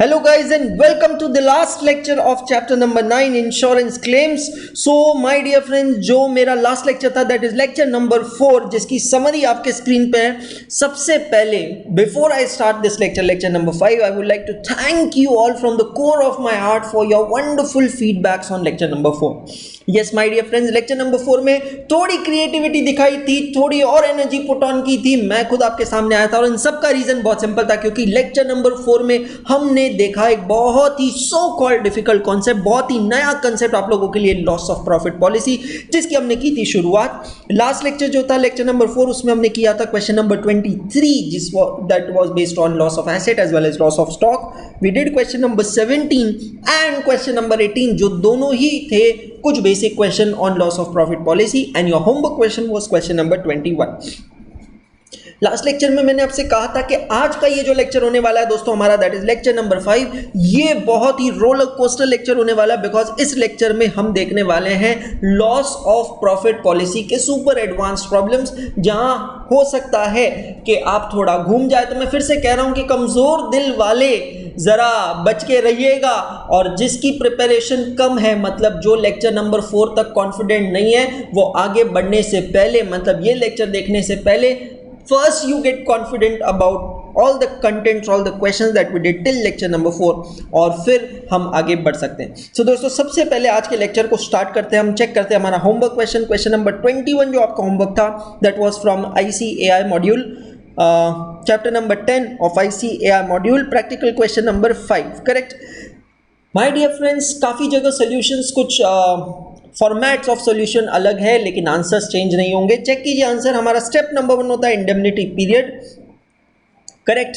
Hello guys and welcome to the last lecture of chapter number 9 insurance claims. So my dear friends, जो मेरा last lecture था that is lecture number 4 जिसकी summary आपके screen पे है. सबसे पहले before I start this lecture number 5, I would like to thank you all from the core of my heart for your wonderful feedbacks on lecture number 4. Yes my dear friends, lecture number 4 में थोड़ी creativity दिखाई थी, थोड़ी और energy put on की थी. मैं खुद आपके सामने आया था और इन सब का रीजन बहुत सिंपल था क्योंकि lecture number 4 में हमने देखा एक बहुत ही सो कॉल्ड डिफिकल्ट कॉन्सेप्ट, बहुत ही नया कंसेप्ट आप लोगों के लिए, लॉस ऑफ प्रॉफिट पॉलिसी, जिसकी हमने की थी शुरुआत. लास्ट लेक्चर जो था लेक्चर नंबर 4, उसमें हमने किया था क्वेश्चन नंबर 23 जिस that was based on loss of asset as well as loss of stock. We did question number 17 and question number 18 जो दोनों ही थे कुछ basic question on loss of profit policy and your homework question was question number 21. Last lecture में मैंने आपसे कहा था कि आज का ये जो लेक्चर होने वाला है दोस्तों हमारा, दैट इज लेक्चर नंबर 5, ये बहुत ही रोलर कोस्टर लेक्चर होने वाला है बिकॉज इस लेक्चर में हम देखने वाले हैं लॉस ऑफ प्रॉफिट पॉलिसी के सुपर एडवांस्ड प्रॉब्लम्स, जहां हो सकता है कि आप थोड़ा घूम जाए. तो मैं फिर से कह रहा हूं कि कमजोर दिल वाले जरा बच के रहिएगा, और जिसकी प्रिपरेशन कम है, मतलब जो लेक्चर नंबर 4 तक कॉन्फिडेंट नहीं है, वो आगे बढ़ने से पहले, मतलब ये लेक्चर देखने से पहले, first you get confident about all the contents, all the questions that we did till lecture number 4, और फिर हम आगे बढ़ सकते हैं. So दोस्तों सबसे पहले आज के लेक्चर को स्टार्ट करते हैं. हम चेक करते हैं हमारा होमवर्क क्वेश्चन नंबर 21 जो आपका होमवर्क था, that was from ICAI module, chapter number 10 of ICAI module, practical question number 5, correct? My dear friends, काफ़ी जगह solutions कुछ फॉर्मेट्स ऑफ सॉल्यूशन अलग है लेकिन आंसर्स चेंज नहीं होंगे. चेक कीजिए आंसर. हमारा स्टेप नंबर 1 होता है indemnity period, correct,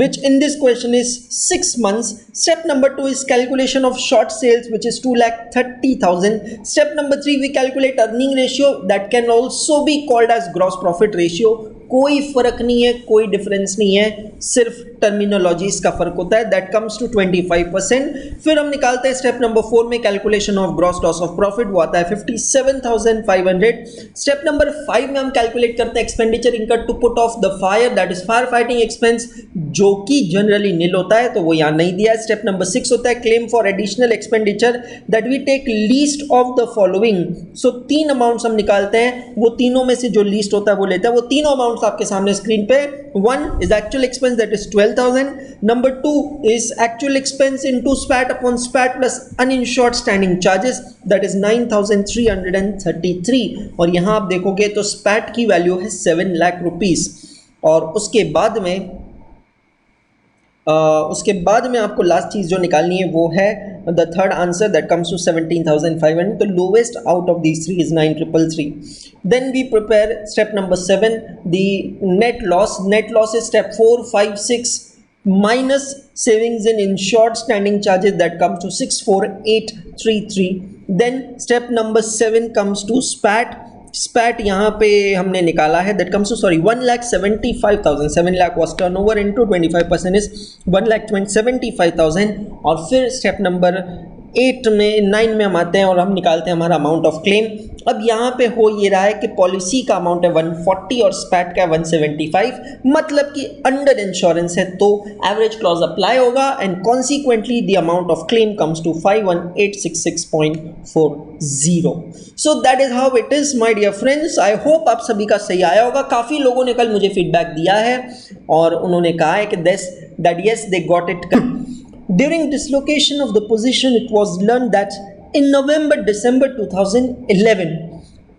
which in this question is 6 months. Step number 2 is calculation of short sales, which is 2,30,000. Step number 3 we calculate earning ratio, that can also be called as gross profit ratio. कोई फर्क नहीं है, कोई difference नहीं है, सिर्फ terminologies का फर्क होता है. That comes to 25%. फिर हम निकालते हैं स्टेप नंबर 4 में calculation of gross loss of profit, वो आता है 57,500. स्टेप नंबर 5 में हम कैलकुलेट करते हैं expenditure incurred to put off the fire, that is fire fighting expense, जो कि जनरली नील होता है तो वो यहाँ नहीं दिया है. स्टेप नंबर 6 होता है claim for additional expenditure, that we take least of the following. So 3 amounts हम निकालते हैं, वो तीनों में से जो लीस्ट होता है वो लेता है. वो तीनों अमाउंट्स आपके सामने स्क्रीन पे. 1 is actual expense, that is 12,000. Number 2 is actual expense into SPAT upon SPAT plus uninsured standing charges, that is 9,333. और यहाँ आप देखोगे तो SPAT की वैल्यू है 7 लाख रुपीस. और उसके बाद में आपको लास्ट चीज़ जो निकालनी है वो है the third answer, that comes to 17,500. तो lowest out of these 3 is 9,333. Then we prepare step number 7, the net loss. Net loss is step 4, 5, 6 minus savings in insured standing charges, that comes to 64833. Then step number 7 comes to SPAT. SPAT यहाँ पे हमने निकाला है, that comes to 1,75,000. 7 lakh was turnover into 25% is 1,75,000. और फिर step number 9 में हम आते हैं और हम निकालते हैं हमारा अमाउंट ऑफ क्लेम. अब यहाँ पे हो ये रहा है कि पॉलिसी का अमाउंट है 140 और स्पैट का 175, मतलब कि अंडर इंश्योरेंस है तो एवरेज क्लॉज अप्लाई होगा and consequently the amount of claim comes to 51866.40. So that is how it is my dear friends. I hope आप सभी का सही आया होगा. काफ़ी लोगों ने कल मुझे फीडबैक दिया है और उन्होंने कहा है कि that yes they got it. During dislocation of the position, it was learned that in November-December 2011,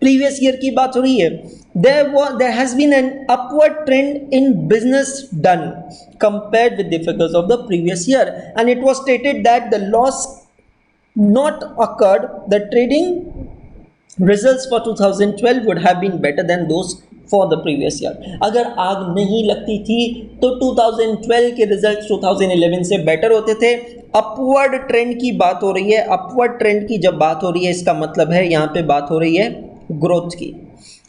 previous year की बात हो रही है, there has been an upward trend in business done compared with the figures of the previous year, and it was stated that the loss not occurred. The trading results for 2012 would have been better than those for the previous year. अगर आग नहीं लगती थी तो 2012 के results 2011 से better होते थे. अपवर्ड ट्रेंड की बात हो रही है. अपवर्ड ट्रेंड की जब बात हो रही है इसका मतलब है यहाँ पे बात हो रही है ग्रोथ की.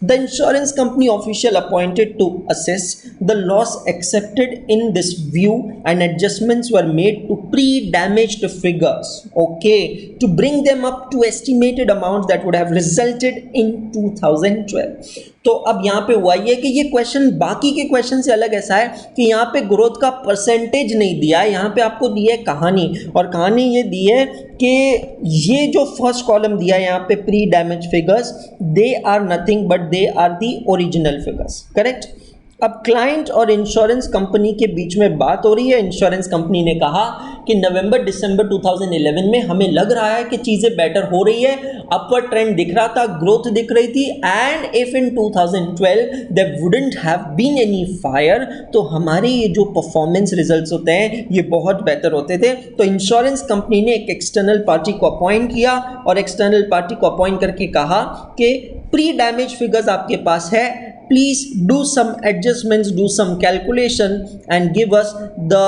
The insurance company official appointed to assess the loss accepted in this view and adjustments were made to pre-damaged figures, okay, to bring them up to estimated amounts that would have resulted in 2012. तो अब यहाँ पे हुआ ये कि ये question बाकी के क्वेश्चन से अलग ऐसा है कि यहाँ पे ग्रोथ का परसेंटेज नहीं दिया है, यहाँ पे आपको दी है कहानी, और कहानी ये दी है कि ये जो फर्स्ट कॉलम दिया है यहाँ पे pre damage figures, they are nothing but they are the original figures, correct. अब क्लाइंट और इंश्योरेंस कंपनी के बीच में बात हो रही है। इंश्योरेंस कंपनी ने कहा कि नवंबर दिसंबर 2011 में हमें लग रहा है कि चीज़ें बेटर हो रही है, अपवर्ड ट्रेंड दिख रहा था, ग्रोथ दिख रही थी, and if in 2012 there wouldn't have been any fire, तो हमारे ये जो परफॉर्मेंस रिजल्ट्स होते हैं ये बहुत बेहतर होते थे। तो इंश्योरेंस कंपनी ने एक एक्सटर्नल पार्टी को अपॉइंट किया और एक्सटर्नल पार्टी को अपॉइंट करके कहा कि प्री डैमेज फिगर्स आपके पास है, please do some adjustments, do some calculation and give us the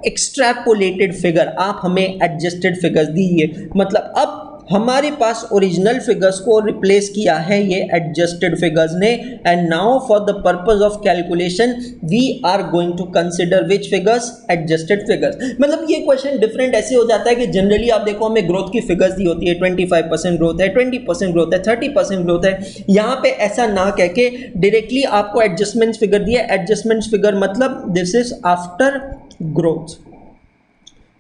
extrapolated figure। आप हमें adjusted figures दीजिए। मतलब अब हमारे पास ओरिजिनल फिगर्स को रिप्लेस किया है ये एडजस्टेड फिगर्स ने, and now for the purpose of calculation we are going to consider which figures, adjusted figures. मतलब ये क्वेश्चन डिफरेंट ऐसे हो जाता है कि जनरली आप देखो हमें ग्रोथ की फिगर्स दी होती है, 25% ग्रोथ है, 20% ग्रोथ है, 30% ग्रोथ है। यहाँ पे ऐसा ना कह के डायरेक्टली आपको एडजस्टमेंट फिगर दिया। एडजस्टमेंट फिगर मतलब दिस इज आफ्टर ग्रोथ।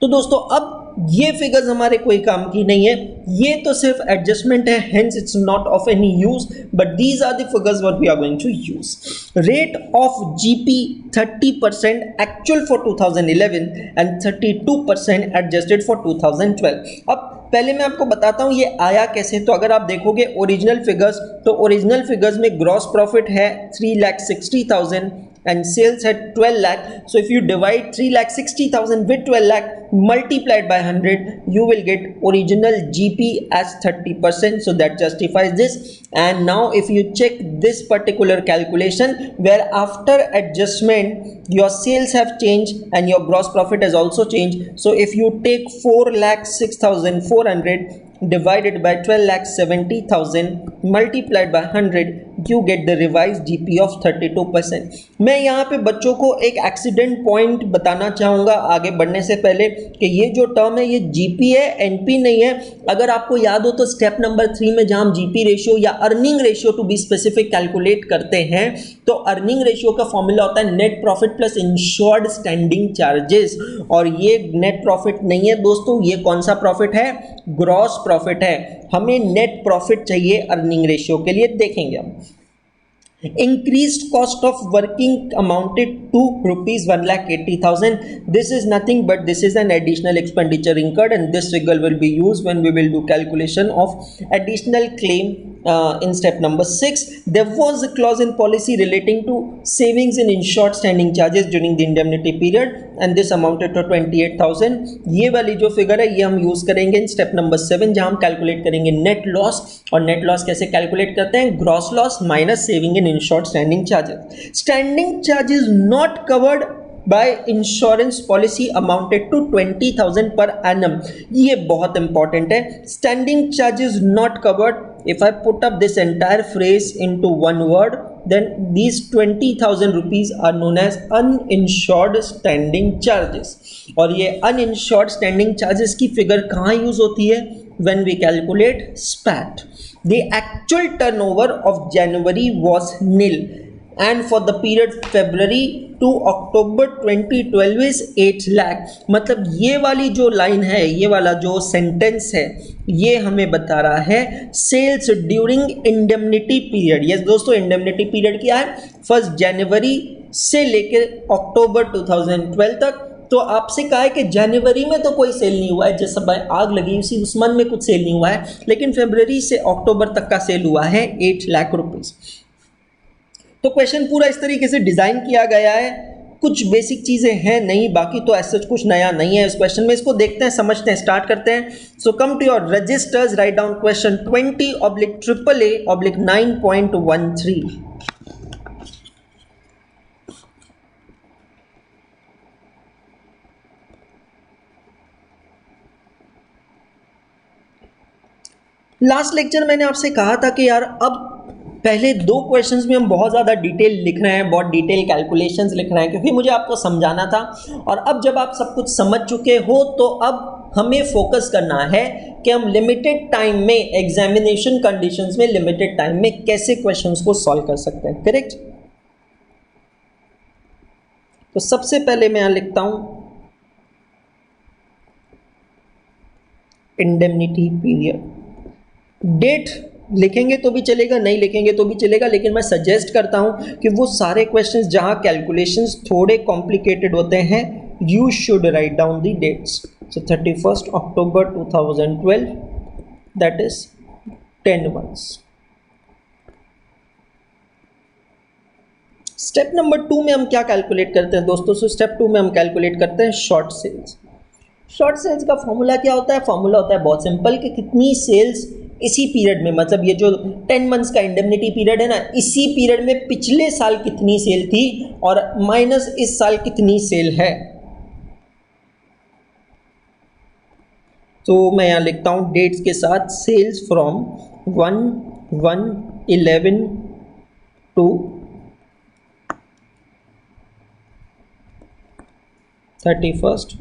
तो दोस्तों अब ये फिगर्स हमारे कोई काम की नहीं है, ये तो सिर्फ एडजस्टमेंट है, hence it's not of any use, but these are the figures what we are going to use. Rate of GP 30% actual for 2011 and 32% adjusted for 2012। अब पहले मैं आपको बताता हूँ ये आया कैसे। तो अगर आप देखोगे ओरिजिनल फिगर्स, तो ओरिजिनल फिगर्स में ग्रॉस प्रॉफिट है 3,60,000 and sales at 12 lakh. So if you divide 3,60,000 with 12 lakh multiplied by 100, you will get original GP as 30%. So that justifies this. And now if you check this particular calculation where after adjustment your sales have changed and your gross profit has also changed. So if you take 4,06,400 divided by 12,70,000 multiplied by 100, you get the revised GP of 32%. मैं यहाँ पे बच्चों को एक accident point बताना चाहूँगा आगे बढ़ने से पहले कि ये जो टर्म है ये GP है, NP नहीं है। अगर आपको याद हो तो स्टेप नंबर 3 में जहाँ हम GP रेशियो या earning ratio to be specific calculate करते हैं, तो अर्निंग रेशियो का फॉर्मूला होता है net profit plus insured standing charges, और ये नेट प्रॉफिट नहीं है दोस्तों, ये कौन सा प्रॉफिट है, ग्रॉस प्रॉफिट है। हमें नेट प्रॉफिट चाहिए अर्निंग रेशियो के लिए, देखेंगे हम। Increased cost of working amounted to rupees 1,80,000. This is nothing but this is an additional expenditure incurred, and this figure will be used when we will do calculation of additional claim in step number 6. There was a clause in policy relating to savings in insured standing charges during the indemnity period, and this amounted to 28,000. ये वाली जो figure है ये हम use करेंगे इन step number 7 जहां हम calculate करेंगे नेट लॉस। और नेट लॉस कैसे कैलकुलेट करते हैं, gross loss minus saving in insured standing charges. Standing charges not covered by insurance policy amounted to 20,000 per annum. ये बहुत important है, standing charges not covered. If I put up this entire phrase into one word, then these 20,000 rupees are known as uninsured standing charges. और ये uninsured standing charges की figure कहाँ use होती है, when we calculate SPAT. The actual turnover of January was nil, and for the period February to October 2012 is 8 lakh. मतलब ये वाली जो लाइन है, ये वाला जो सेंटेंस है, ये हमें बता रहा है sales during indemnity period. Yes दोस्तों, इंडेमनिटी पीरियड क्या है, 1 जनवरी से लेकर अक्टूबर 2012 तक। तो आपसे कहा है कि जनवरी में तो कोई सेल नहीं हुआ है, जैसे भाई आग लगी उसी उस मंथ में कुछ सेल नहीं हुआ है, लेकिन फरवरी से अक्टूबर तक का सेल हुआ है 8 लाख रुपीस। तो क्वेश्चन पूरा इस तरीके से डिजाइन किया गया है, कुछ बेसिक चीजें हैं नहीं, बाकी तो ऐसा कुछ नया नहीं है इस क्वेश्चन में। इसको देखते हैं, समझते हैं, स्टार्ट करते हैं। So come to your registers, write down question 20/AAA/9.13। Last lecture मैंने आपसे कहा था कि यार अब पहले 2 क्वेश्चंस में हम बहुत ज़्यादा डिटेल लिख रहे हैं, बहुत डिटेल कैलकुलेशंस लिख रहे हैं, क्योंकि मुझे आपको समझाना था। और अब जब आप सब कुछ समझ चुके हो तो अब हमें फोकस करना है कि हम लिमिटेड टाइम में, एग्जामिनेशन कंडीशंस में लिमिटेड टाइम में कैसे क्वेश्चंस को सॉल्व कर सकते हैं, करेक्ट। तो सबसे पहले मैं यहां लिखता हूं इंडेमनिटी पीरियड। डेट लिखेंगे तो भी चलेगा, नहीं लिखेंगे तो भी चलेगा, लेकिन मैं सजेस्ट करता हूं कि वो सारे क्वेश्चंस जहां कैलकुलेशंस थोड़े कॉम्प्लिकेटेड होते हैं, you should write down the dates. So 31 October 2012, that is 10 months। Step number 2 में हम क्या कैलकुलेट करते हैं दोस्तों? सो स्टेप 2 में हम कैलकुलेट करते हैं शॉर्ट सेल्स। शॉर्ट सेल्स का फॉर्मूला क्या होता है? फॉर्मूला होता है बहुत सिंपल कि कितनी सेल्स इसी पीरियड में, मतलब ये जो 10 मंथ्स का इंडेमनिटी पीरियड है ना, इसी पीरियड में पिछले साल कितनी सेल थी और माइनस इस साल कितनी सेल है। तो मैं यहां लिखता हूं डेट्स के साथ sales from 1/1/11 to 31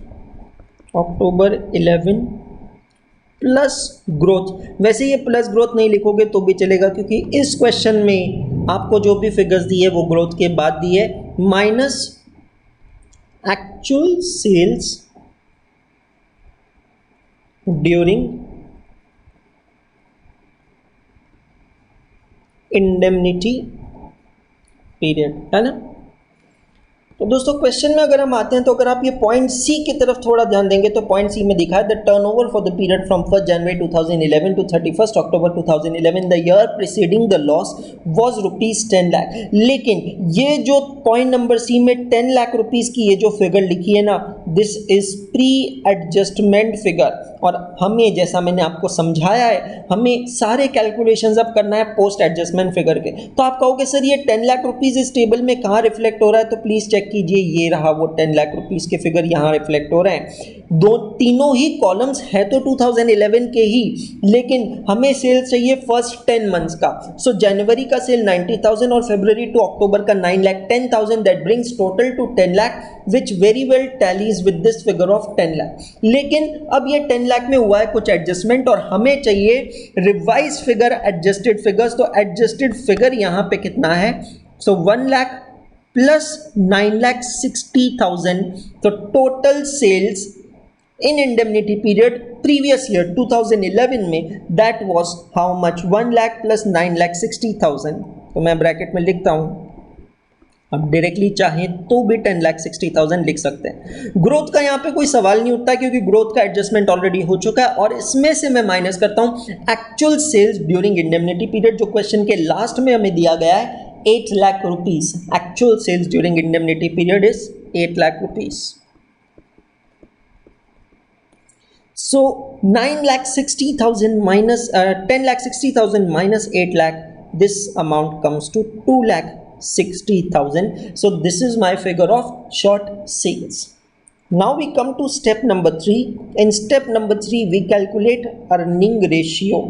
October 11 plus growth. वैसे ये प्लस ग्रोथ नहीं लिखोगे तो भी चलेगा, क्योंकि इस क्वेश्चन में आपको जो भी फिगर्स दी है वो ग्रोथ के बाद दी है, minus actual sales during indemnity period, है ना। तो दोस्तों क्वेश्चन में अगर हम आते हैं, तो अगर आप ये पॉइंट सी की तरफ थोड़ा ध्यान देंगे तो पॉइंट सी में दिखा है the turnover for the period from 1 January 2011 to 31 October 2011 the year preceding the loss was ₹10 lakh. लेकिन ये जो पॉइंट नंबर सी में 10 लाख रुपीस की ये जो फिगर लिखी है ना, this is pre adjustment figure, और हमें, जैसा मैंने आपको समझाया है, हमें सारे कैलकुलेशंस अब करना है पोस्ट एडजस्टमेंट फिगर के। तो आप कहोगे सर ये 10 लाख रुपीस इस टेबल में कहाँ रिफ्लेक्ट हो रहा है? तो प्लीज चेक कीजिए, ये रहा वो 10 लाख रुपीस के फिगर यहाँ रिफ्लेक्ट हो रहे हैं। तीनों ही कॉलम्स है तो 2011 के ही, लेकिन हमें सेल चाहिए फर्स्ट 10 मंथ्स का। सो जनवरी का सेल 90,000 और फरवरी टू अक्टूबर का 9,10,000, that brings total two 10 lakh, which very well tallies with this figure of 10 lakh. लेकिन अब ये 10 लाख में हुआ है कुछ एडजस्टमेंट और हमें चाहिए रिवाइज फिगर, एडजस्टेड फिगर्स। तो एडजस्टेड फिगर यहां पे कितना है? सो 1 लाख प्लस 9,60,000, तो टोटल सेल्स इन इंडेमनिटी पीरियड प्रीवियस ईयर 2011 में that was how much? 1 lakh plus 9,60,000। तो मैं ब्रैकेट में लिखता हूं, अब डायरेक्टली चाहें तो भी 10,60,000 लिख सकते हैं। ग्रोथ का यहाँ पे कोई सवाल नहीं उठता, क्योंकि ग्रोथ का एडजस्टमेंट ऑलरेडी हो चुका है, और इसमें से मैं माइनस करता हूं actual sales during indemnity period, जो क्वेश्चन के लास्ट में हमें दिया गया है 8 lakh rupees. Actual sales during indemnity period is 8 lakh rupees. So 9,60,000 minus 10,60,000 minus 8 lakh, this amount comes to 2,60,000. So this is my figure of short sales. Now we come to step number 3. In step number 3 we calculate earning ratio.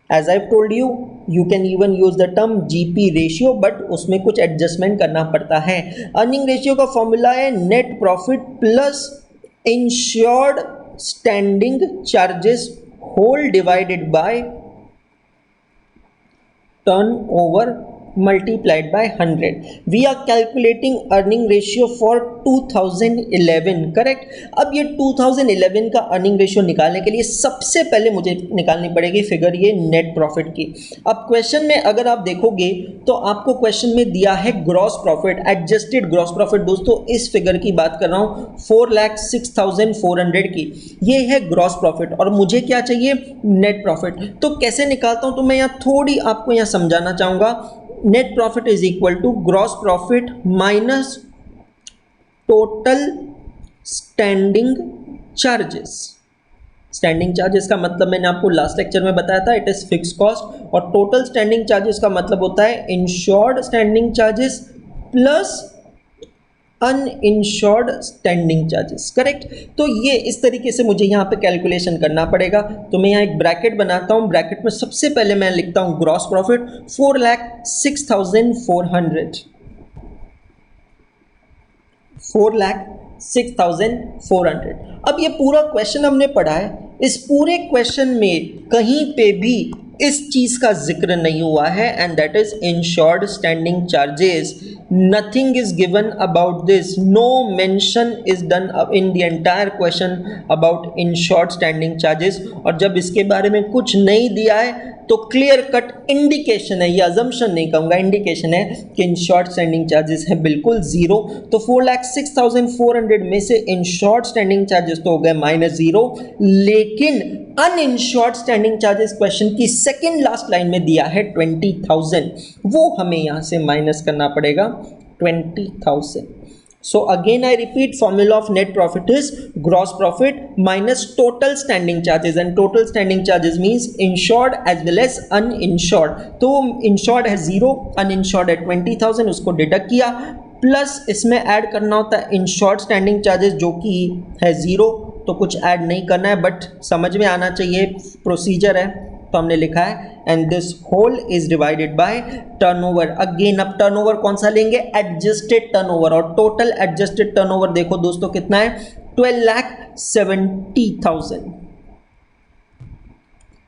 As I've told you, you can even use the term GP ratio, but उसमें कुछ adjustment करना पड़ता है। Earning ratio का formula है net profit plus insured standing charges whole divided by turnover multiplied by 100. We are calculating earning ratio for 2011, correct? अब ये 2011 का अर्निंग रेशियो निकालने के लिए सबसे पहले मुझे निकालनी पड़ेगी फिगर ये नेट प्रॉफिट की। अब क्वेश्चन में अगर आप देखोगे तो आपको क्वेश्चन में दिया है gross profit, adjusted gross profit. दोस्तों इस फिगर की बात कर रहा हूं 4,06,400 की, ये है ग्रॉस प्रॉफिट, और मुझे क्या चाहिए? Net profit. तो कैसे निकालता हूं? तो मैं यहाँ थोड़ी आपको यहाँ समझाना चाहूंगा। Net profit is equal to gross profit minus total standing charges. Standing charges का मतलब मैंने आपको लास्ट लेक्चर में बताया था, इट इज फिक्स कॉस्ट, और टोटल स्टैंडिंग चार्जेस का मतलब होता है insured standing charges plus uninsured standing charges, correct. तो ये इस तरीके से मुझे यहाँ पे कैलकुलेशन करना पड़ेगा। तो मैं यहाँ एक ब्रैकेट बनाता हूँ, ब्रैकेट में सबसे पहले मैं लिखता हूँ ग्रॉस प्रॉफिट 4,06,400, 6400। अब ये पूरा क्वेश्चन हमने पढ़ा है, इस पूरे क्वेश्चन में कहीं पे भी इस चीज का जिक्र नहीं हुआ है, and that is insured standing charges. Nothing is given about this, no mention is done in the entire question about insured standing charges. और जब इसके बारे में कुछ नहीं दिया है तो क्लियर कट इंडिकेशन है, ये अजम्पशन नहीं कहूँगा, इंडिकेशन है कि इंश्योर्ड स्टैंडिंग चार्जेस है बिल्कुल जीरो। तो 4,06,400 में से इंश्योर्ड स्टैंडिंग चार्जेस तो हो गए -0, लेकिन अनइंश्योर्ड स्टैंडिंग चार्जेस क्वेश्चन की सेकेंड लास्ट लाइन में दिया है 20,000, वो हमें यहाँ से माइनस करना पड़ेगा 20,000। So again I repeat, formula of net profit is gross profit minus total standing charges, and total standing charges means insured as well as uninsured। तो insured है 0, uninsured है 20,000, उसको डिडक्ट किया, प्लस इसमें ऐड करना होता है इंश्योर्ड स्टैंडिंग चार्जेस जो कि है 0, तो कुछ ऐड नहीं करना है, बट समझ में आना चाहिए, प्रोसीजर है, तो हमने लिखा है and this whole is divided by turnover. Again अब टर्नओवर कौन सा लेंगे, एडजस्टेड टर्नओवर, और टोटल एडजस्टेड टर्नओवर देखो दोस्तों कितना है, 12,70,000।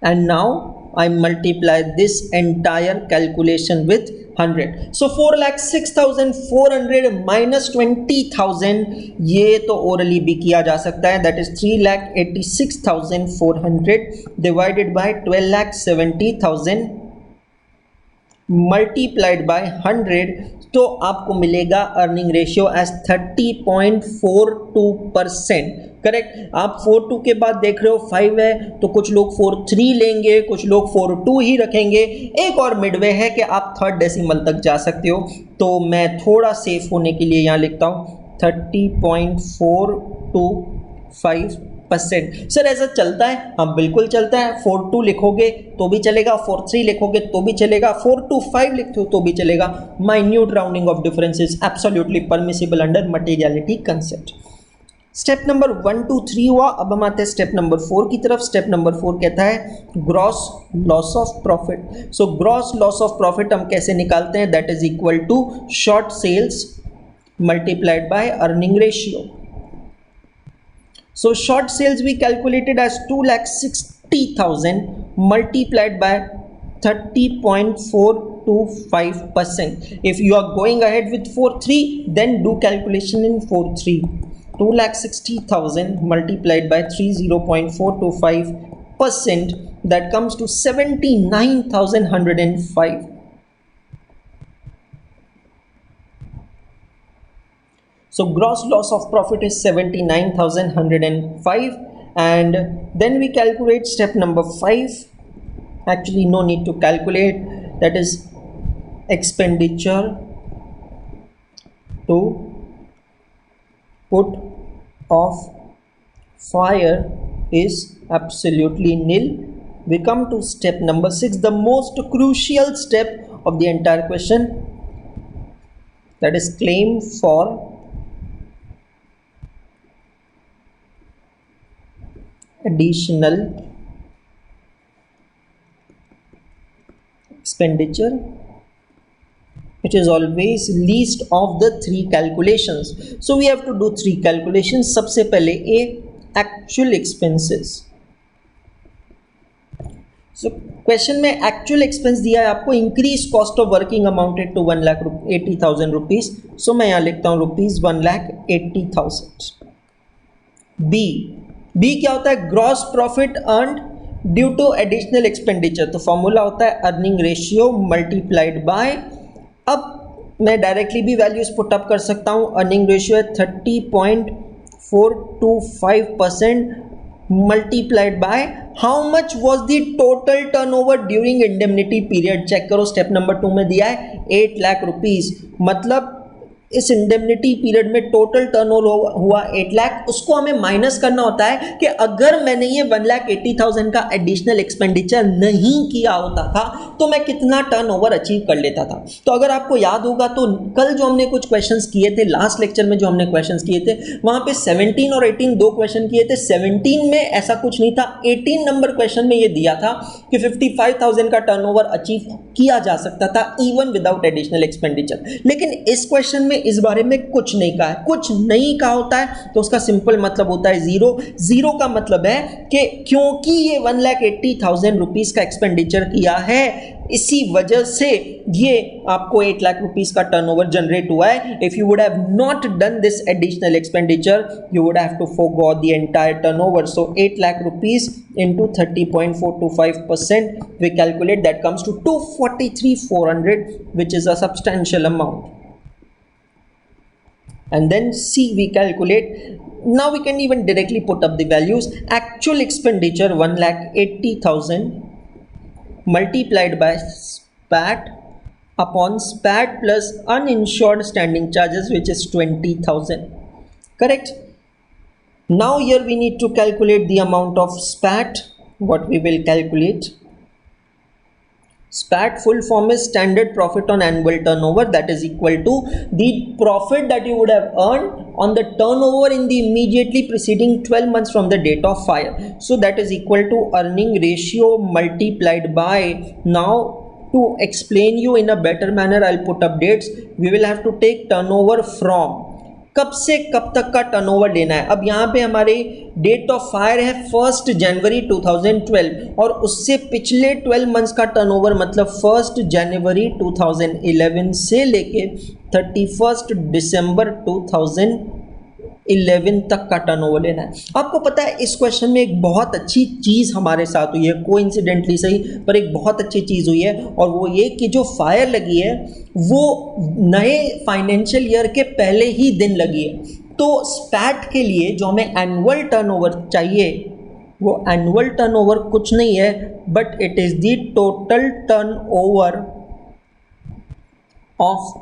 And now I multiply this entire calculation with 100. So 4,06,400 minus 20,000, ये तो orally भी किया जा सकता है, that is 3,86,400 divided by 12,70,000 multiplied by 100, तो आपको मिलेगा अर्निंग रेशियो एज 30.42%। करेक्ट। आप 4.2 के बाद देख रहे हो 5 है, तो कुछ लोग 4.3 लेंगे, कुछ लोग 4.2 ही रखेंगे। एक और मिडवे है कि आप थर्ड डेसिमल तक जा सकते हो, तो मैं थोड़ा सेफ होने के लिए यहाँ लिखता हूँ 30.425%। सर ऐसा चलता है? हाँ बिल्कुल चलता है। 4.2 लिखोगे तो भी चलेगा, 4.3 लिखोगे तो भी चलेगा, 4.25 लिखते हो तो भी चलेगा। Minute rounding off difference is absolutely permissible under materiality concept. Step number 1, 2, 3 हुआ। अब हम आते हैं स्टेप नंबर 4 की तरफ। स्टेप नंबर 4 कहता है gross loss of profit. So gross loss of profit हम कैसे निकालते हैं, that is equal to short sales multiplied by earning ratio. So short sales we calculated as 2,60,000 multiplied by 30.425%. If you are going ahead with 4.3, then do calculation in 4.3. 2,60,000 multiplied by 30.425%, that comes to 79,105. So gross loss of profit is 79,105, and then we calculate step number 5. Actually no need to calculate, that is expenditure to put off fire is absolutely nil. We come to step number 6, the most crucial step of the entire question, that is claim for additional expenditure. It is always least of the 3 calculations. So we have to do 3 calculations. सबसे पहले A, actual expenses. So question में actual expense दिया है आपको, increase cost of working amounted to 1,80,000 rupees. So मैं यहाँ लिखता हूँ रुपीज 1,80,000। बी क्या होता है, gross profit earned due to additional expenditure. तो फॉर्मूला होता है अर्निंग रेशियो मल्टीप्लाइड बाय, अब मैं डायरेक्टली भी वैल्यूज पुट अप कर सकता हूँ। अर्निंग रेशियो है 30.425% multiplied by how much was the total turnover during indemnity period. Check करो, स्टेप नंबर 2 में दिया है 8 लाख रुपीज, मतलब इस इंडेमनिटी पीरियड में टोटल टर्नओवर हुआ 8 लाख। उसको हमें माइनस करना होता है कि अगर मैंने ये 1,80,000 का एडिशनल एक्सपेंडिचर नहीं किया होता था तो मैं कितना टर्नओवर अचीव कर लेता था। तो अगर आपको याद होगा तो कल जो हमने कुछ क्वेश्चंस किए थे, लास्ट लेक्चर में जो हमने क्वेश्चंस किए थे, वहां पे 17 और 18 दो क्वेश्चन किए थे। 17 में ऐसा कुछ नहीं था, 18 नंबर क्वेश्चन में ये दिया था कि 55,000 का टर्नओवर अचीव किया जा सकता था इवन विदाउट एडिशनल एक्सपेंडिचर। लेकिन इस क्वेश्चन में इस बारे में कुछ नहीं कहा है। कुछ नहीं कहा होता है तो उसका सिंपल मतलब होता है जीरो। जीरो का मतलब है कि क्योंकि ये 1,80,000 रुपीज का एक्सपेंडिचर किया है, इसी वजह से ये आपको 8 लाख रुपीस का टर्नओवर जनरेट हुआ है। If you would have not done this additional expenditure you would have to forgo the entire turnover. So 8 lakh rupees into 30.425% we calculate that comes to 243,400, which is a substantial amount. And then C we calculate, now we can even directly put up the values. Actual expenditure 1,80,000 multiplied by SPAT upon SPAT plus uninsured standing charges, which is 20,000. Correct? Now here we need to calculate the amount of SPAT. What we will calculate? SPAT full form is standard profit on annual turnover, that is equal to the profit that you would have earned on the turnover in the immediately preceding 12 months from the date of fire. So that is equal to earning ratio multiplied by, now to explain you in a better manner I'll put up dates. We will have to take turnover from कब से कब तक का turnover लेना है। अब यहाँ पे हमारे डेट ऑफ फायर है 1 जनवरी 2012 और उससे पिछले 12 मंथ्स का टर्नओवर मतलब 1 जनवरी 2011 से लेके 31 दिसंबर 2011 तक का टर्नओवर लेना है। आपको पता है इस क्वेश्चन में एक बहुत अच्छी चीज़ हमारे साथ हुई है, कोइंसिडेंटली सही पर एक बहुत अच्छी चीज़ हुई है, और वो ये कि जो फायर लगी है वो नए फाइनेंशियल ईयर के पहले ही दिन लगी है। तो स्पैट के लिए जो हमें एनुअल टर्नओवर चाहिए वो एनुअल टर्नओवर कुछ नहीं है but it is the total turnover of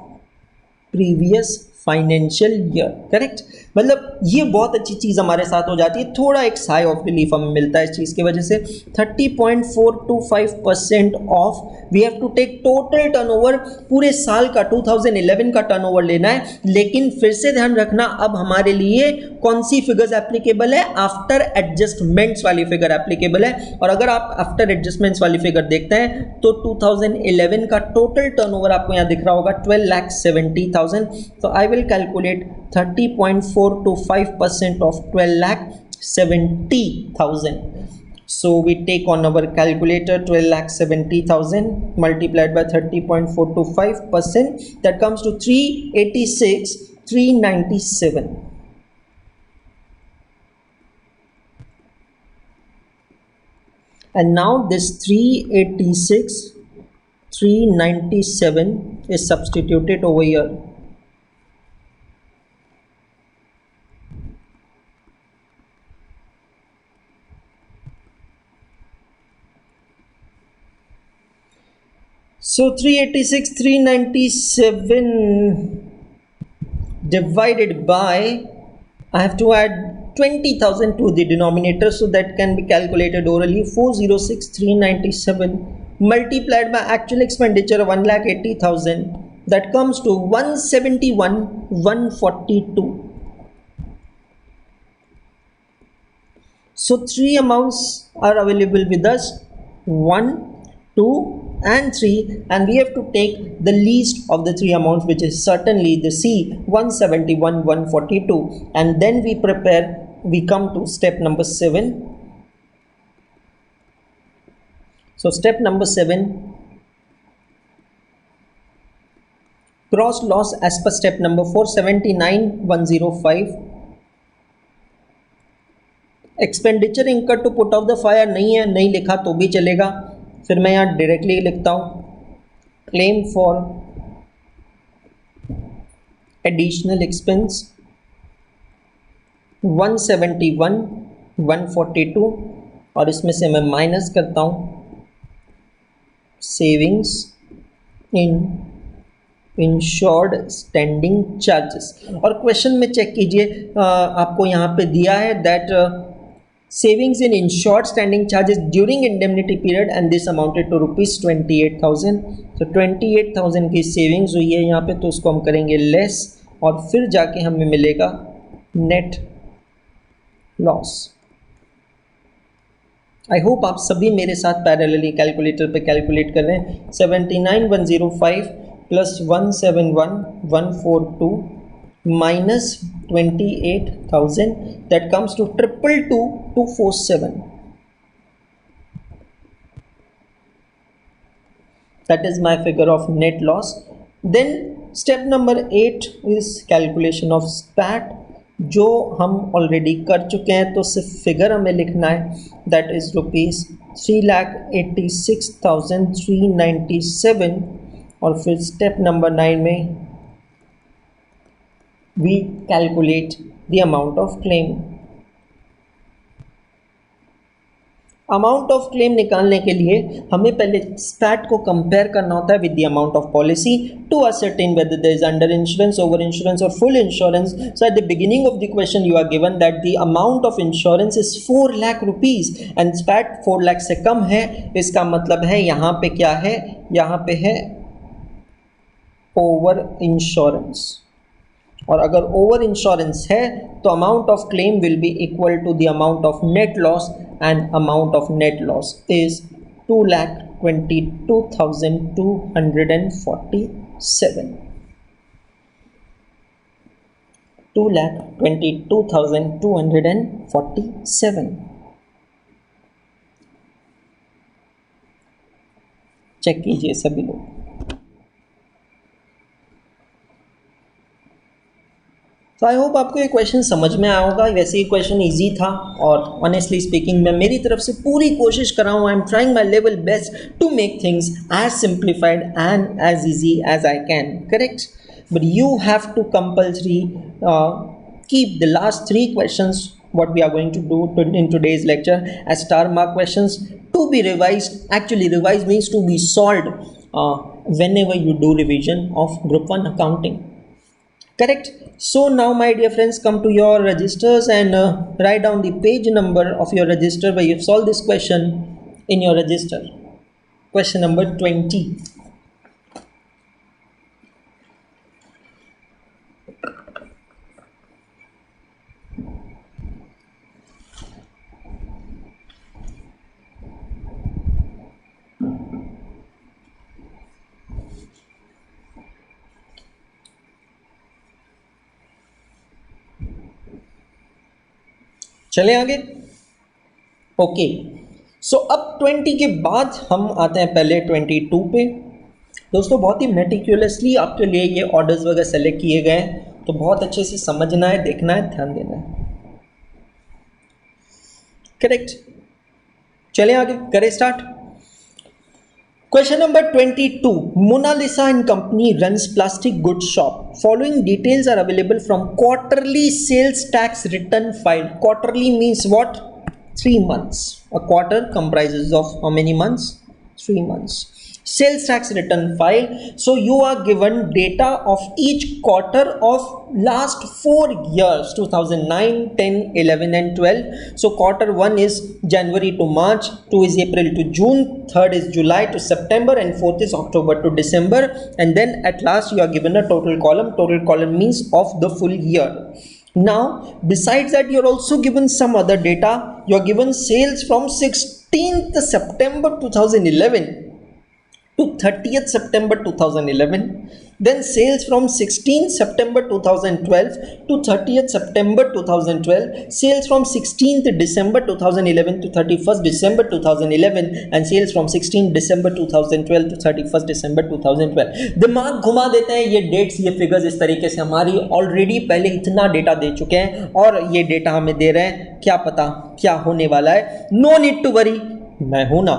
previous financial year. Correct, मतलब ये बहुत अच्छी चीज़ हमारे साथ हो जाती है, थोड़ा एक साई ऑफ रिलीफ हमें मिलता है इस चीज़ की वजह से। 30.425% of we have to take total turnover, पूरे साल का 2011 का टर्नओवर लेना है। लेकिन फिर से ध्यान रखना अब हमारे लिए कौन सी फिगर्स एप्लीकेबल है, आफ्टर एडजस्टमेंट्स वाली फिगर एप्लीकेबल है। और अगर आप आफ्टर एडजस्टमेंट्स वाली फिगर देखते हैं तो 2011 का टोटल टर्नओवर आपको यहाँ दिख रहा होगा 12,70,000। तो आई will calculate 30.425% of 12,70,000. So we take on our calculator 12,70,000 multiplied by 30.425%, that comes to 386,397. And now this 386,397 is substituted over here. So 386,397 divided by, I have to add 20,000 to the denominator, so that can be calculated orally. 406,397 multiplied by actual expenditure of 1,80,000, that comes to 171,142. So three amounts are available with us, 1, 2 and 3, and we have to take the least of the three amounts, which is certainly the C, 171,142. And then we come to step number 7. So step number 7, gross loss as per step number 4, 79,105. Expenditure income to put off the fire नहीं है, नहीं लिखा तो भी चलेगा, फिर मैं यहाँ डायरेक्टली लिखता हूँ क्लेम फॉर एडिशनल एक्सपेंस 171,142, और इसमें से मैं माइनस करता हूँ savings in insured standing charges. और क्वेश्चन में चेक कीजिए, आपको यहाँ पे दिया है that savings in insured standing charges during indemnity period, and this amounted to rupees 28,000. तो 28,000 की सेविंग्स हुई है यहाँ पे, तो उसको हम करेंगे लेस और फिर जाके हमें मिलेगा नेट लॉस। आई होप आप सभी मेरे साथ पैरेलली कैलकुलेटर पे कैलकुलेट कर रहे हैं। 79,105 plus 171,142 minus 28,000, that comes to 222,247. That is my figure of net loss. Then step number 8 is calculation of SPAT, जो हम ऑलरेडी कर चुके हैं, तो सिर्फ फिगर हमें लिखना है, दैट इज ₹3,86,397. और फिर स्टेप नंबर 9 में we calculate the amount of claim. Amount of claim निकालने के लिए हमें पहले स्पैट को कंपेयर करना होता है with the amount of policy to ascertain whether there is under insurance, over insurance और full insurance. So at the beginning of the question you are given that the amount of insurance is 4 lakh rupees and स्पैट 4 लाख से कम है. इसका मतलब है यहाँ पे क्या है, यहाँ पे है ओवर इंश्योरेंस. और अगर ओवर इंश्योरेंस है तो amount of claim will be equal to the amount of net loss, and amount of net loss is 2,22,247. 2,22,247. Check कीजिए सभी लोग. तो आई होप आपको ये क्वेश्चन समझ में आया होगा. वैसे ये क्वेश्चन इजी था और ऑनेस्टली स्पीकिंग मैं मेरी तरफ से पूरी कोशिश कर रहा हूँ. I am trying my level best to make things as simplified and as easy as I can. Correct, but you have to compulsory keep the last 3 questions what we are going to do in today's lecture as star mark questions to be revised. Actually revised means to be solved whenever you do revision of group 1 accounting. Correct. So now my dear friends, come to your registers and write down the page number of your register where you've solved this question in your register. Question number 20. चलें आगे. Okay, सो अब 20 के बाद हम आते हैं पहले 22 पे. दोस्तों बहुत ही मेटिकुलसली आपके लिए ये ऑर्डर्स वगैरह सेलेक्ट किए गए हैं, तो बहुत अच्छे से समझना है, देखना है, ध्यान देना है. करेक्ट, चलें आगे, करें start. Question number 22. Mona Lisa and Company runs plastic goods shop. Following details are available from quarterly sales tax return filed. Quarterly means what? 3 months. A quarter comprises of how many months? 3 months. Sales tax return filed. So you are given data of each quarter of last 4 years, 2009, 10, 11 and 12. So quarter 1 is January to March, 2 is April to June, 3rd is July to September and 4th is October to December. And then at last you are given a total column. Total column means of the full year. Now besides that you are also given some other data. You are given sales from 16th September 2011 to 30th September 2011, then sales from 16th September 2012 to 30th September 2012, sales from 16th December 2011 to 31st December 2011 and sales from 16th December 2012 to 31st December 2012. दिमाग घुमा देते हैं ये dates, ये figures इस तरीके से. हमारी ऑलरेडी पहले इतना डेटा दे चुके हैं और ये डेटा हमें दे रहे हैं, क्या पता क्या होने वाला है. नो नीड टू वरी, मैं हूं ना.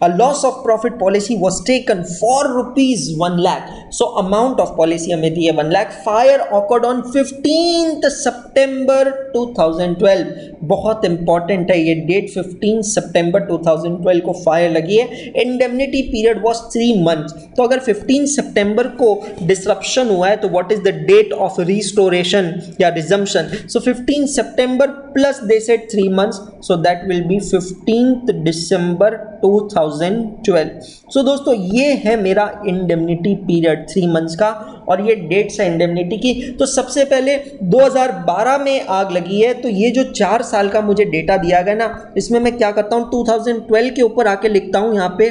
A loss of profit policy was taken for ₹1 lakh. So amount of policy हमें दी है 1 lakh. Fire occurred on 15th September 2012. बहुत इंपॉर्टेंट है ये डेट, 15 सितंबर 2012 को फायर लगी है. Indemnity period was 3 months. तो अगर 15 सितंबर को डिसरप्शन हुआ है तो what is the date of restoration या रिजम्पशन? सो 15 सितंबर plus they said 3 months, so that will be 15th December 2012. So दोस्तों ये है मेरा इंडेमनिटी पीरियड 3 months का और ये डेट्स है इंडेमनिटी की. तो सबसे पहले 2012 में आग लगी है, तो ये जो 4 साल का मुझे डेटा दिया गया ना, इसमें मैं क्या करता हूं, 2012 के ऊपर आके लिखता हूं यहां पे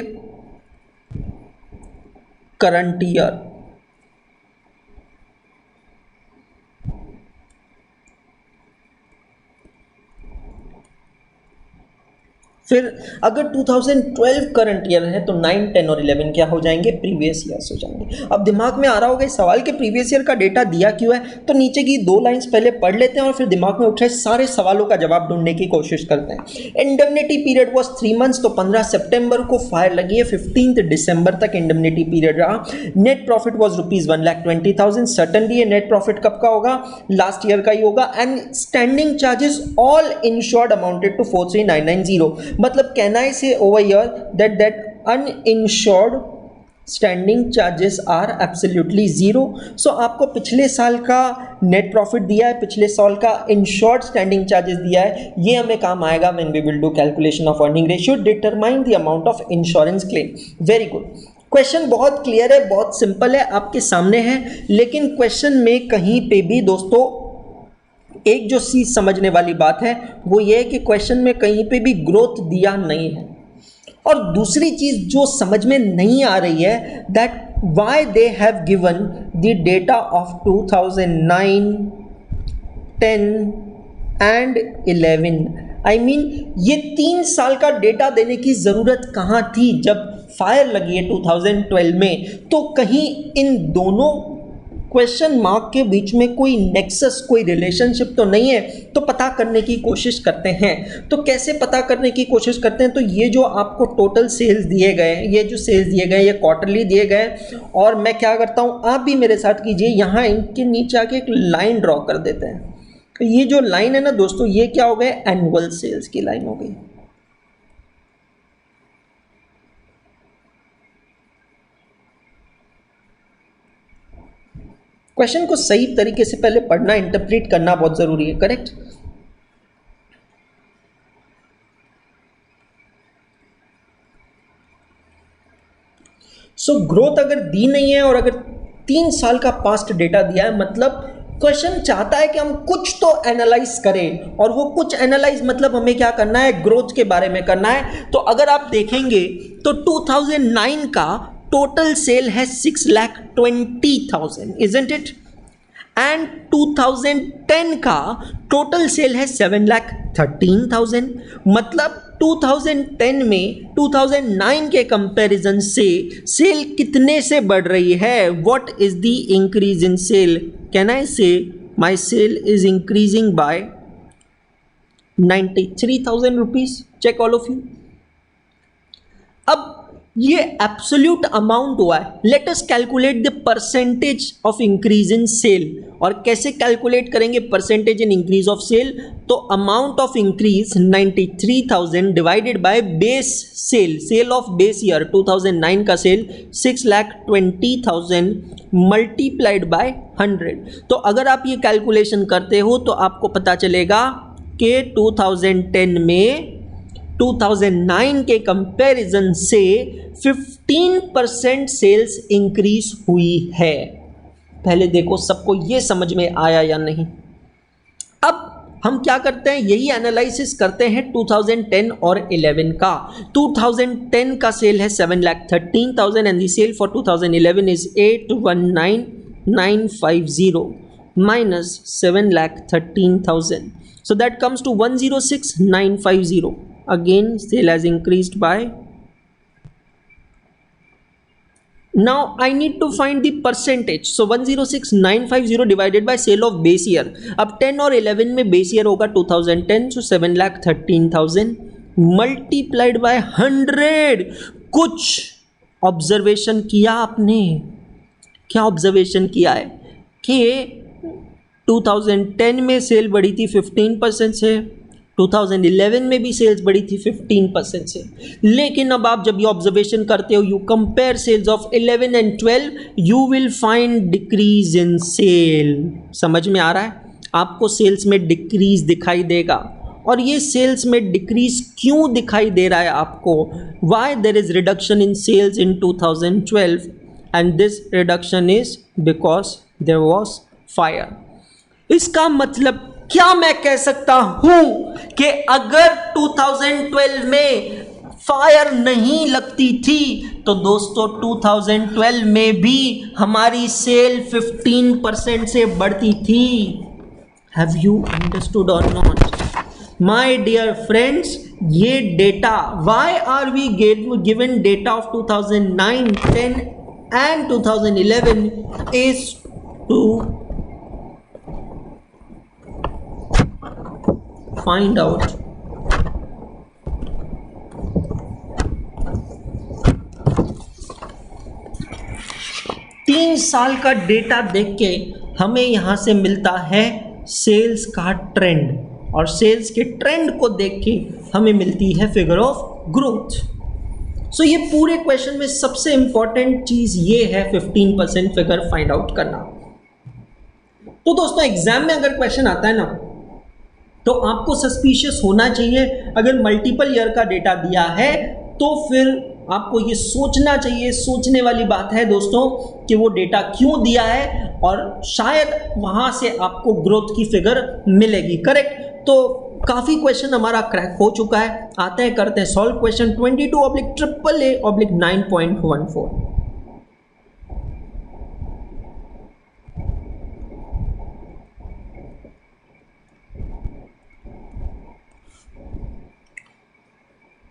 करंट ईयर. फिर अगर 2012 करंट ईयर है तो 9, 10 और 11 क्या हो जाएंगे, प्रीवियस ईयर्स हो जाएंगे। अब दिमाग में आ रहा होगा इस सवाल के प्रीवियस ईयर का डेटा दिया क्यों है, तो नीचे की 2 लाइंस पहले पढ़ लेते हैं और फिर दिमाग में उठे सारे सवालों का जवाब ढूंढने की कोशिश करते हैं। इंडेमनिटी पीरियड वाज 3 मंथ्स, तो 15 सितंबर को फायर लगी है, 15 दिसंबर तक इंडेमनिटी पीरियड रहा। Net profit was ₹1,20,000। सर्टेनली ये नेट प्रॉफिट कब का होगा, लास्ट ईयर का ही होगा। And standing charges all insured amounted to 43,990। मतलब कहना है say over here that uninsured standing charges are absolutely zero. So आपको पिछले साल का नेट प्रॉफिट दिया है, पिछले साल का इंश्योर्ड स्टैंडिंग चार्जेस दिया है, ये हमें काम आएगा when we will do calculation of earning ratio, determine the amount of insurance claim. Very good, question बहुत क्लियर है, बहुत सिंपल है, आपके सामने है। लेकिन क्वेश्चन में कहीं पे भी दोस्तों एक जो चीज समझने वाली बात है वो ये है कि क्वेश्चन में कहीं पे भी ग्रोथ दिया नहीं है। और दूसरी चीज जो समझ में नहीं आ रही है that why they have given the data of 2009, 10 and 11। I mean ये 3 साल का डेटा देने की जरूरत कहाँ थी जब फायर लगी है 2012 में। तो कहीं इन दोनों क्वेश्चन मार्क के बीच में कोई नेक्सस, कोई रिलेशनशिप तो नहीं है। तो पता करने की कोशिश करते हैं। तो कैसे पता करने की कोशिश करते हैं, तो ये जो आपको टोटल सेल्स दिए गए हैं, ये जो सेल्स दिए गए हैं ये क्वार्टरली दिए गए हैं। और मैं क्या करता हूँ, आप भी मेरे साथ कीजिए, यहाँ इनके नीचे आके एक लाइन ड्रॉ कर देते हैं। तो ये जो लाइन है ना दोस्तों, ये क्या हो गए, एनुअल सेल्स की लाइन हो गई। क्वेश्चन को सही तरीके से पहले पढ़ना, इंटरप्रेट करना बहुत जरूरी है, करेक्ट। सो ग्रोथ अगर दी नहीं है और अगर 3 साल का पास्ट डेटा दिया है, मतलब क्वेश्चन चाहता है कि हम कुछ तो एनालाइज करें। और वो कुछ एनालाइज मतलब हमें क्या करना है, ग्रोथ के बारे में करना है। तो अगर आप देखेंगे तो 2009 का टोटल सेल है 6,20,000, इजंट इट। एंड 2010 का टोटल सेल है 7,13,000। मतलब 2010 में 2009 के कंपैरिजन से सेल कितने से बढ़ रही है, what is the increase in sale, can I say my sale is increasing by 93,000 rupees. Check all of you. अब ये एब्सोल्यूट अमाउंट हुआ है। Let us calculate the percentage of increase in sale. और कैसे कैलकुलेट करेंगे percentage in increase of sale, तो amount of increase 93,000 divided by base sale, sale of base year 2009 का cell 6,20,000 multiplied by 100। तो अगर आप ये कैलकुलेशन करते हो तो आपको पता चलेगा कि 2010 में 2009 के कंपैरिजन से 15% सेल्स इंक्रीज हुई है। पहले देखो सबको ये समझ में आया या नहीं। अब हम क्या करते हैं, यही एनालिसिस करते हैं 2010 और 11 का। 2010 का सेल है 7,13,000 and the sale for 2011 is 819,950 minus 7,13,000. So that comes to 106,950. Again sale has increased by. Now I need to find the percentage. So 106,950 divided by sale of base year. अब 10 और 11 में base year होगा 2010, so 7,13,000 multiplied by 100. कुछ observation किया आपने? क्या observation किया है कि 2010 में सेल बढ़ी थी 15% से, 2011 में भी सेल्स बढ़ी थी 15% से। लेकिन अब आप जब ये ऑब्जर्वेशन करते हो, you compare sales of 11 and 12, you will find decrease in sale. समझ में आ रहा है? आपको सेल्स में डिक्रीज दिखाई देगा। और ये सेल्स में डिक्रीज क्यों दिखाई दे रहा है आपको? Why there is reduction in sales in 2012 and this reduction is because there was fire. इसका मतलब क्या मैं कह सकता हूं कि अगर 2012 में फायर नहीं लगती थी तो दोस्तों 2012 में भी हमारी सेल 15% से बढ़ती थी। हैव यू अंडरस्टूड और नॉट? माय डियर फ्रेंड्स, ये data, why are we given data of 2009, 10 and 2011 is to find out तीन साल का डेटा देख के हमें यहां से मिलता है सेल्स का ट्रेंड, और सेल्स के ट्रेंड को देख के हमें मिलती है फिगर ऑफ ग्रोथ। सो ये पूरे क्वेश्चन में सबसे इंपॉर्टेंट चीज ये है 15% फिगर फाइंड आउट करना। तो दोस्तों एग्जाम में अगर क्वेश्चन आता है ना, तो आपको सस्पिशियस होना चाहिए। अगर मल्टीपल ईयर का डेटा दिया है तो फिर आपको ये सोचना चाहिए, सोचने वाली बात है दोस्तों कि वो डेटा क्यों दिया है, और शायद वहां से आपको ग्रोथ की फिगर मिलेगी। करेक्ट? तो काफी क्वेश्चन हमारा क्रैक हो चुका है। आते हैं, करते हैं सॉल्व क्वेश्चन 22/AAA/9.14।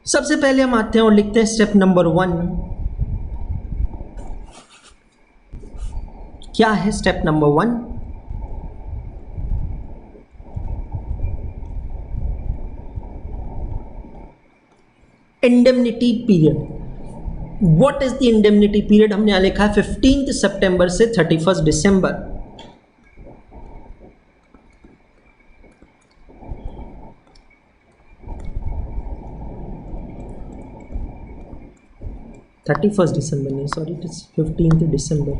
सबसे पहले हम आते हैं और लिखते हैं स्टेप नंबर 1। क्या है step number 1? Indemnity period. What is the indemnity period? हमने यहां लिखा है 15 सितंबर से 31 दिसंबर। दिसंबर नहीं, सॉरी, इट इज 15 दिसंबर।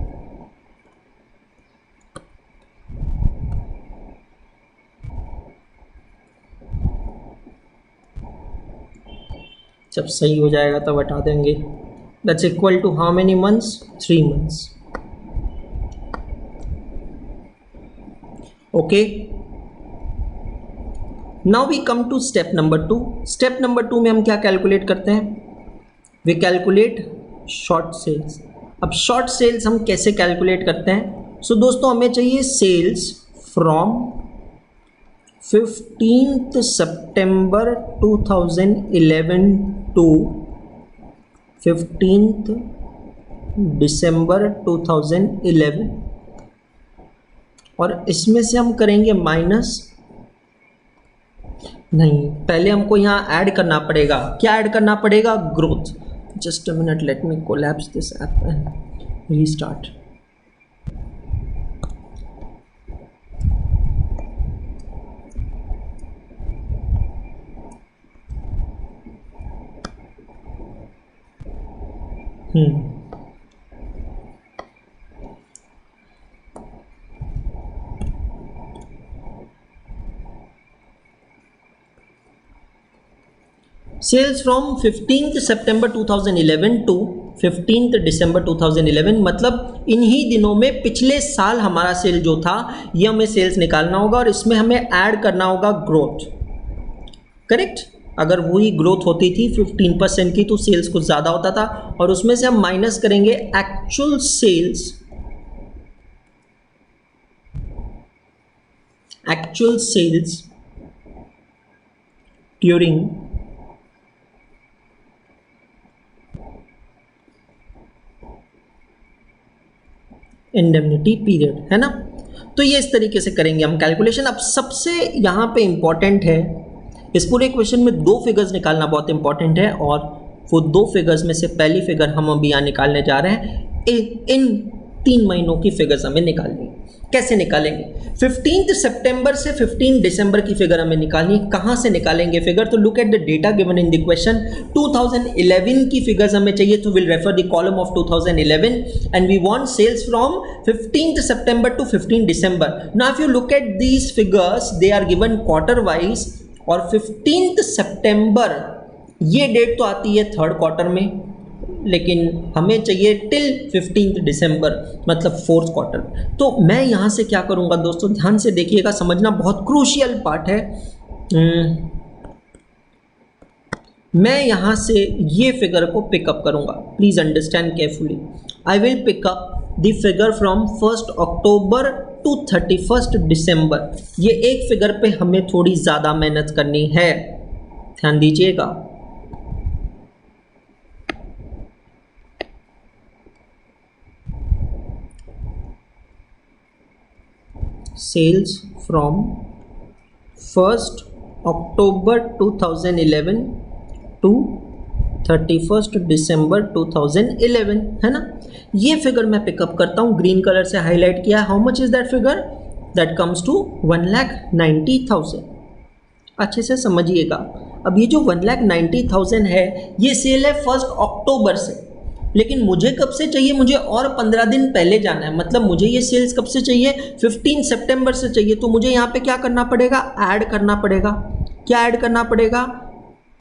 जब सही हो जाएगा तब हटा देंगे। That's equal to how many months? 3 months. Okay, now we come to step number 2। Step number 2 में हम क्या कैलकुलेट करते हैं? We calculate short sales. अब शॉर्ट सेल्स हम कैसे कैलकुलेट करते हैं? सो दोस्तों हमें चाहिए sales from 15 September 2011 to 15 December 2011, और इसमें से हम करेंगे माइनस। नहीं, पहले हमको यहाँ ऐड करना पड़ेगा। क्या ऐड करना पड़ेगा? Growth. Just a minute, let me collapse this app and restart. Sales from 15 September 2011 to 15 December 2011, मतलब इन्हीं दिनों में पिछले साल हमारा सेल जो था, ये हमें सेल्स निकालना होगा और इसमें हमें ऐड करना होगा ग्रोथ। करेक्ट? अगर वही ग्रोथ होती थी 15% की तो सेल्स कुछ ज़्यादा होता था, और उसमें से हम माइनस करेंगे actual sales during indemnity period, है ना? तो ये इस तरीके से करेंगे हम कैलकुलेशन। अब सबसे यहाँ पे इंपॉर्टेंट है, इस पूरे क्वेश्चन में 2 फिगर्स निकालना बहुत इंपॉर्टेंट है, और वो 2 फिगर्स में से पहली फिगर हम अभी यहाँ निकालने जा रहे हैं। इन 3 महीनों की फिगर्स हमें निकालनी है। कैसे निकालेंगे? 15 सितंबर से 15 दिसंबर की फिगर हमें निकालनी है। कहाँ से निकालेंगे फिगर? तो look at the data given in the question. 2011 की फिगर्स हमें चाहिए, तो will refer the column of 2011 and we want sales from 15 September to 15 December. Now if you look at these figures, they are given quarter wise, और 15 सितंबर ये date तो आती है 3rd quarter में, लेकिन हमें चाहिए टिल 15 दिसंबर, मतलब 4th क्वार्टर। तो मैं यहाँ से क्या करूँगा दोस्तों, ध्यान से देखिएगा, समझना बहुत क्रूशियल पार्ट है। मैं यहाँ से ये फिगर को पिकअप करूँगा, please understand carefully. I will pick up the figure from 1 October to 31 December, ये एक फिगर पे हमें थोड़ी ज़्यादा मेहनत करनी है, ध्यान दीजिएगा। Sales from 1 October 2011 to 31 December 2011, है ना। ये फिगर मैं पिकअप करता हूँ, ग्रीन कलर से हाईलाइट किया। How much is that figure? That comes to 1,90,000। अच्छे से समझिएगा। अब ये जो 1,90,000 है, ये सेल है 1 अक्टूबर से, लेकिन मुझे कब से चाहिए? मुझे और 15 दिन पहले जाना है, मतलब मुझे ये सेल्स कब से चाहिए? 15 सितंबर से चाहिए। तो मुझे यहाँ पे क्या करना पड़ेगा? ऐड करना पड़ेगा। क्या ऐड करना पड़ेगा?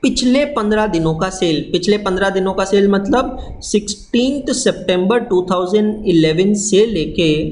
पिछले 15 दिनों का सेल। पिछले 15 दिनों का सेल मतलब 16 सितंबर 2011 से लेके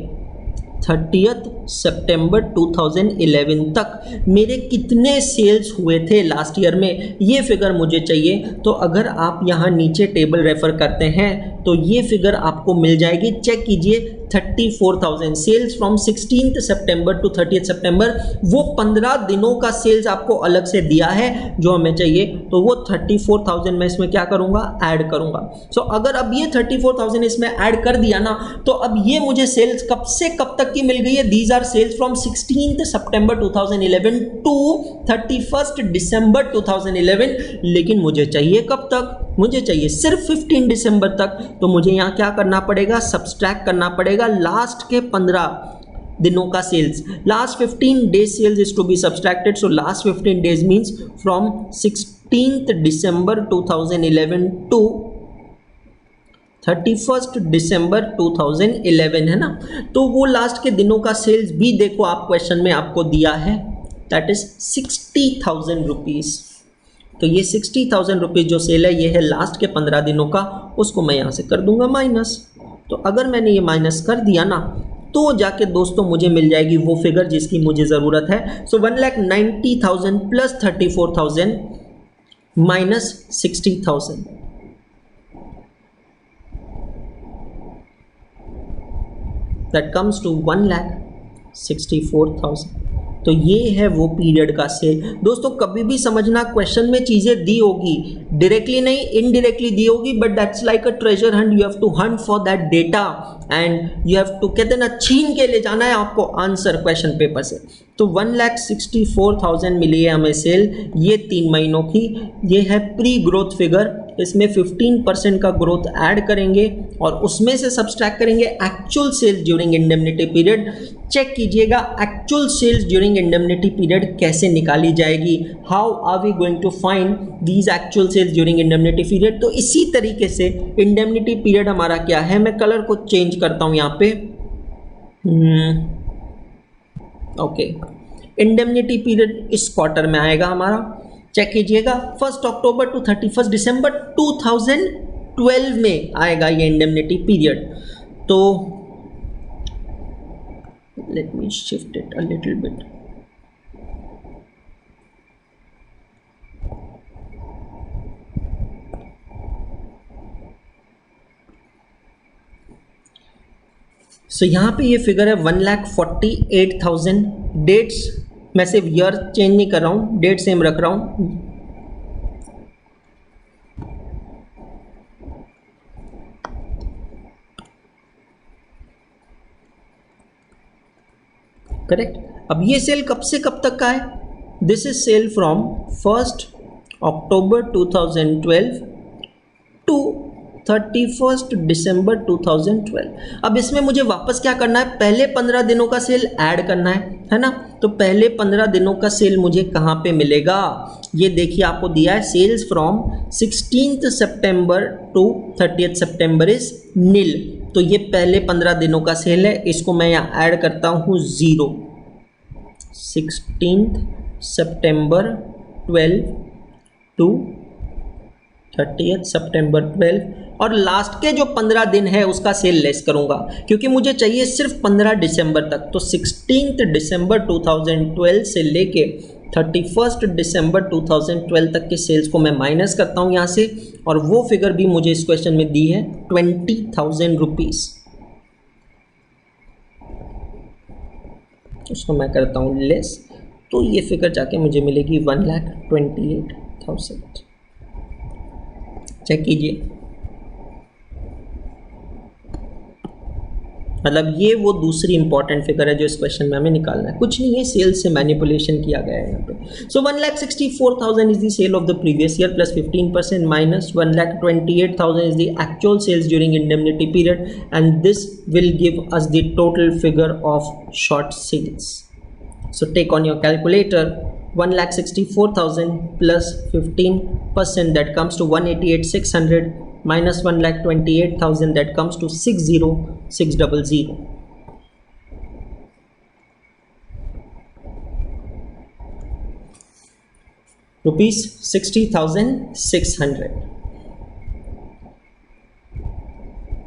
30 सितंबर 2011 तक मेरे कितने सेल्स हुए थे लास्ट ईयर में, ये फिगर मुझे चाहिए। तो अगर आप यहाँ नीचे टेबल रेफर करते हैं तो ये फिगर आपको मिल जाएगी। चेक कीजिए, 34,000 सेल्स फ्रॉम 16 सितंबर टू 30 सितंबर। वो 15 दिनों का सेल्स आपको अलग से दिया है जो हमें चाहिए। तो वो 34,000 मैं इसमें क्या करूँगा? ऐड करूँगा। सो अगर अब ये 34,000 इसमें ऐड कर दिया ना, तो अब ये मुझे सेल्स कब से कब तक की मिल गई है? These are sales from 16 September 2011 to 31 December 2011। लेकिन मुझे चाहिए कब तक? मुझे चाहिए सिर्फ 15 दिसंबर तक। तो मुझे यहाँ क्या करना पड़ेगा? सब्सट्रैक्ट करना पड़ेगा लास्ट के 15 दिनों का sales. Last 15 days sales is to be subtracted. So last 15 days means from 16 December 2011 to 31 December 2011, है ना। तो वो लास्ट के दिनों का सेल्स भी देखो, आप क्वेश्चन में आपको दिया है, दैट इज 60,000 रुपीज़। तो ये 60,000 रुपीज़ जो सेल है, ये है लास्ट के 15 दिनों का। उसको मैं यहाँ से कर दूंगा माइनस। तो अगर मैंने ये माइनस कर दिया ना, तो जाके दोस्तों मुझे मिल जाएगी वो फिगर जिसकी मुझे ज़रूरत है। So 1,90,000 plus 34,000 minus 60,000, that comes to 1,64,000। तो ये है वो पीरियड का सेल। दोस्तों कभी भी समझना, क्वेश्चन में चीज़ें दी होगी, डायरेक्टली नहीं इनडायरेक्टली दी होगी, but that's like a treasure hunt. You have to hunt for that data and you have to, कहते हैं ना, छीन के ले जाना है आपको आंसर क्वेश्चन पेपर से। तो 1,64,000 मिली है हमें सेल, ये 3 महीनों की। ये है प्री ग्रोथ फिगर। इसमें 15% का ग्रोथ ऐड करेंगे और उसमें से सब्सट्रैक्ट करेंगे actual sales during indemnity period. Check कीजिएगा actual sales during indemnity period कैसे निकाली जाएगी। How are we going to find these actual sales during indemnity period? तो इसी तरीके से इंडेमनिटी पीरियड हमारा क्या है, मैं कलर को चेंज करता हूँ यहाँ पे। ओके, इंडेमनिटी पीरियड इस क्वार्टर में आएगा हमारा। चेक कीजिएगा, 1 अक्टूबर टू 31 दिसंबर 2012 में आएगा ये इंडेमनिटी पीरियड। तो let me shift it a little bit. So यहाँ पे ये फिगर है 1,48,000। डेट्स मैं सिर्फ ईयर चेंज नहीं कर रहा हूँ, डेट सेम रख रहा हूँ। करेक्ट। अब ये सेल कब से कब तक का है? This is sale from 1 October 2012 to 31 December 2012। अब इसमें मुझे वापस क्या करना है? पहले 15 दिनों का सेल ऐड करना है ना। तो पहले 15 दिनों का सेल मुझे कहाँ पे मिलेगा? ये देखिए आपको दिया है, सेल्स फ्रॉम 16 सितंबर टू 30 सितंबर इज नील। तो ये पहले 15 दिनों का सेल है, इसको मैं यहाँ ऐड करता हूँ 0। 16 सितंबर 12 टू 30 सितंबर 12, और लास्ट के जो 15 दिन है उसका सेल लेस करूंगा, क्योंकि मुझे चाहिए सिर्फ 15 दिसंबर तक। तो 16 दिसंबर 2012 से लेके 31 दिसंबर 2012 तक के सेल्स को मैं माइनस करता हूं यहाँ से, और वो फिगर भी मुझे इस क्वेश्चन में दी है 20,000 रुपीज़। उसको मैं करता हूँ लेस, तो ये फिगर जाके मुझे मिलेगी 1,28,000। चेक कीजिए, मतलब ये वो दूसरी इंपॉर्टेंट फिगर है जो इस क्वेश्चन में हमें निकालना है, कुछ नहीं है, सेल्स से मैनिपुलेशन किया गया है यहाँ पे। So 1,64,000 is the sale of the previous year plus 15% minus 1,28,000 is the actual sales during indemnity period and this will give us the total figure of short sales. So take on your calculator, 1,64,000 plus 15% that comes to 188,600 minus 1,28,000 that comes to 60,600. Rupees 60,600.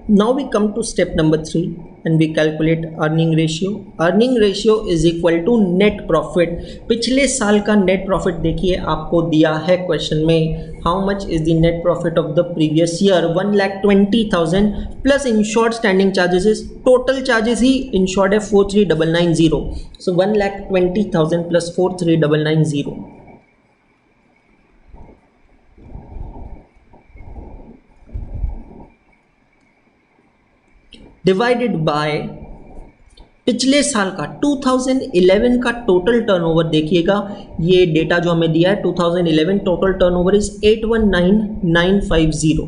Now we come to step number 3 and we calculate earning ratio. Earning ratio is equal to net profit. पिछले साल का net profit देखिए आपको दिया है question में, how much is the net profit of the previous year? 1,20,000 plus insured standing charges is total charges he insured है 43,990. So 1,20,000 plus 43,990. Divided by पिछले साल का 2011 का टोटल टर्नओवर देखिएगा, ये डेटा जो हमें दिया है 2011 total turnover is 819,950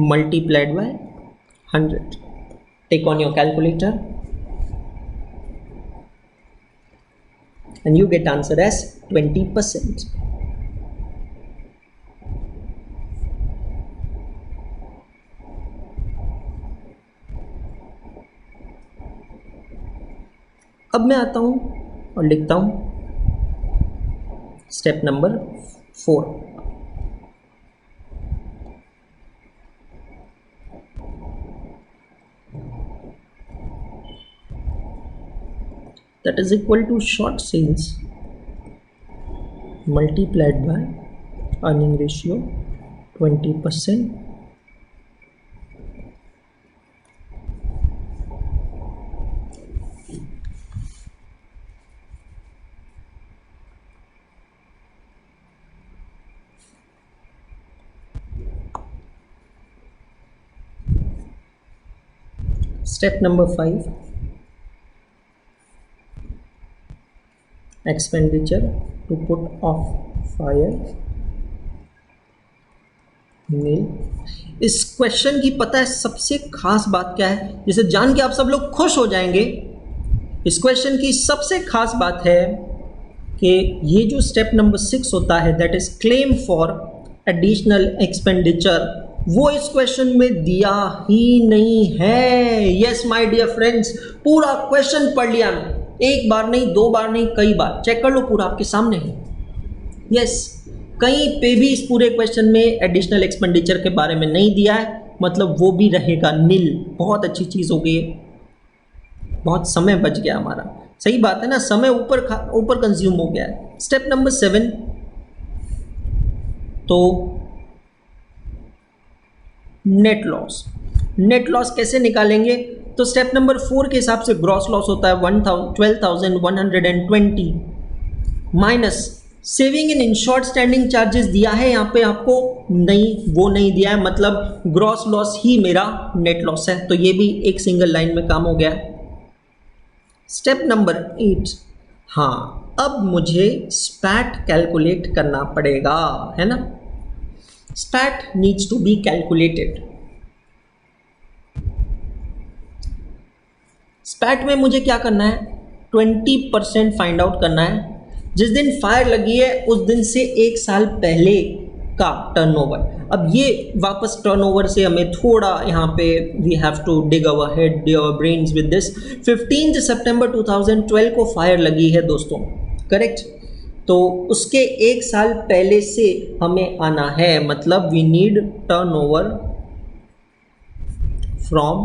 multiplied by 100. Take on your calculator and you get answer as 20%. अब मैं आता हूं और लिखता हूं step number 4. that is equal to short sales multiplied by earning ratio 20%. Step number 5, expenditure to put off fire meal. इस question की पता है सबसे खास बात क्या है, जिसे जान के आप सब लोग खुश हो जाएंगे. इस क्वेश्चन की सबसे खास बात है कि ये जो स्टेप नंबर 6 होता है, that is claim for additional expenditure, वो इस क्वेश्चन में दिया ही नहीं है. यस माय डियर फ्रेंड्स, पूरा क्वेश्चन पढ़ लिया मैं, एक बार नहीं, दो बार नहीं, कई बार. चेक कर लो, पूरा आपके सामने है. यस, कहीं पे भी इस पूरे क्वेश्चन में एडिशनल एक्सपेंडिचर के बारे में नहीं दिया है, मतलब वो भी रहेगा नील. बहुत अच्छी चीज़ हो गई है, बहुत समय बच गया हमारा. सही बात है ना, समय ऊपर कंज्यूम हो गया है. स्टेप नंबर 7, तो नेट लॉस. नेट लॉस कैसे निकालेंगे? तो स्टेप नंबर 4 के हिसाब से ग्रॉस लॉस होता है 12,120 minus saving in insured standing charges दिया है यहाँ पे आपको? नहीं, वो नहीं दिया है, मतलब ग्रॉस लॉस ही मेरा नेट लॉस है. तो ये भी एक सिंगल लाइन में काम हो गया. स्टेप नंबर 8, हाँ, अब मुझे स्पैट कैलकुलेट करना पड़ेगा, है ना. Spat needs to be calculated. Spat में मुझे क्या करना है? 20% फाइंड आउट करना है. जिस दिन फायर लगी है उस दिन से एक साल पहले का टर्नओवर. अब ये वापस टर्नओवर से हमें थोड़ा यहाँ पे we have to dig our head, our brains with this. 15 सितंबर 2012 को फायर लगी है दोस्तों, करेक्ट. तो उसके एक साल पहले से हमें आना है, मतलब we need turnover from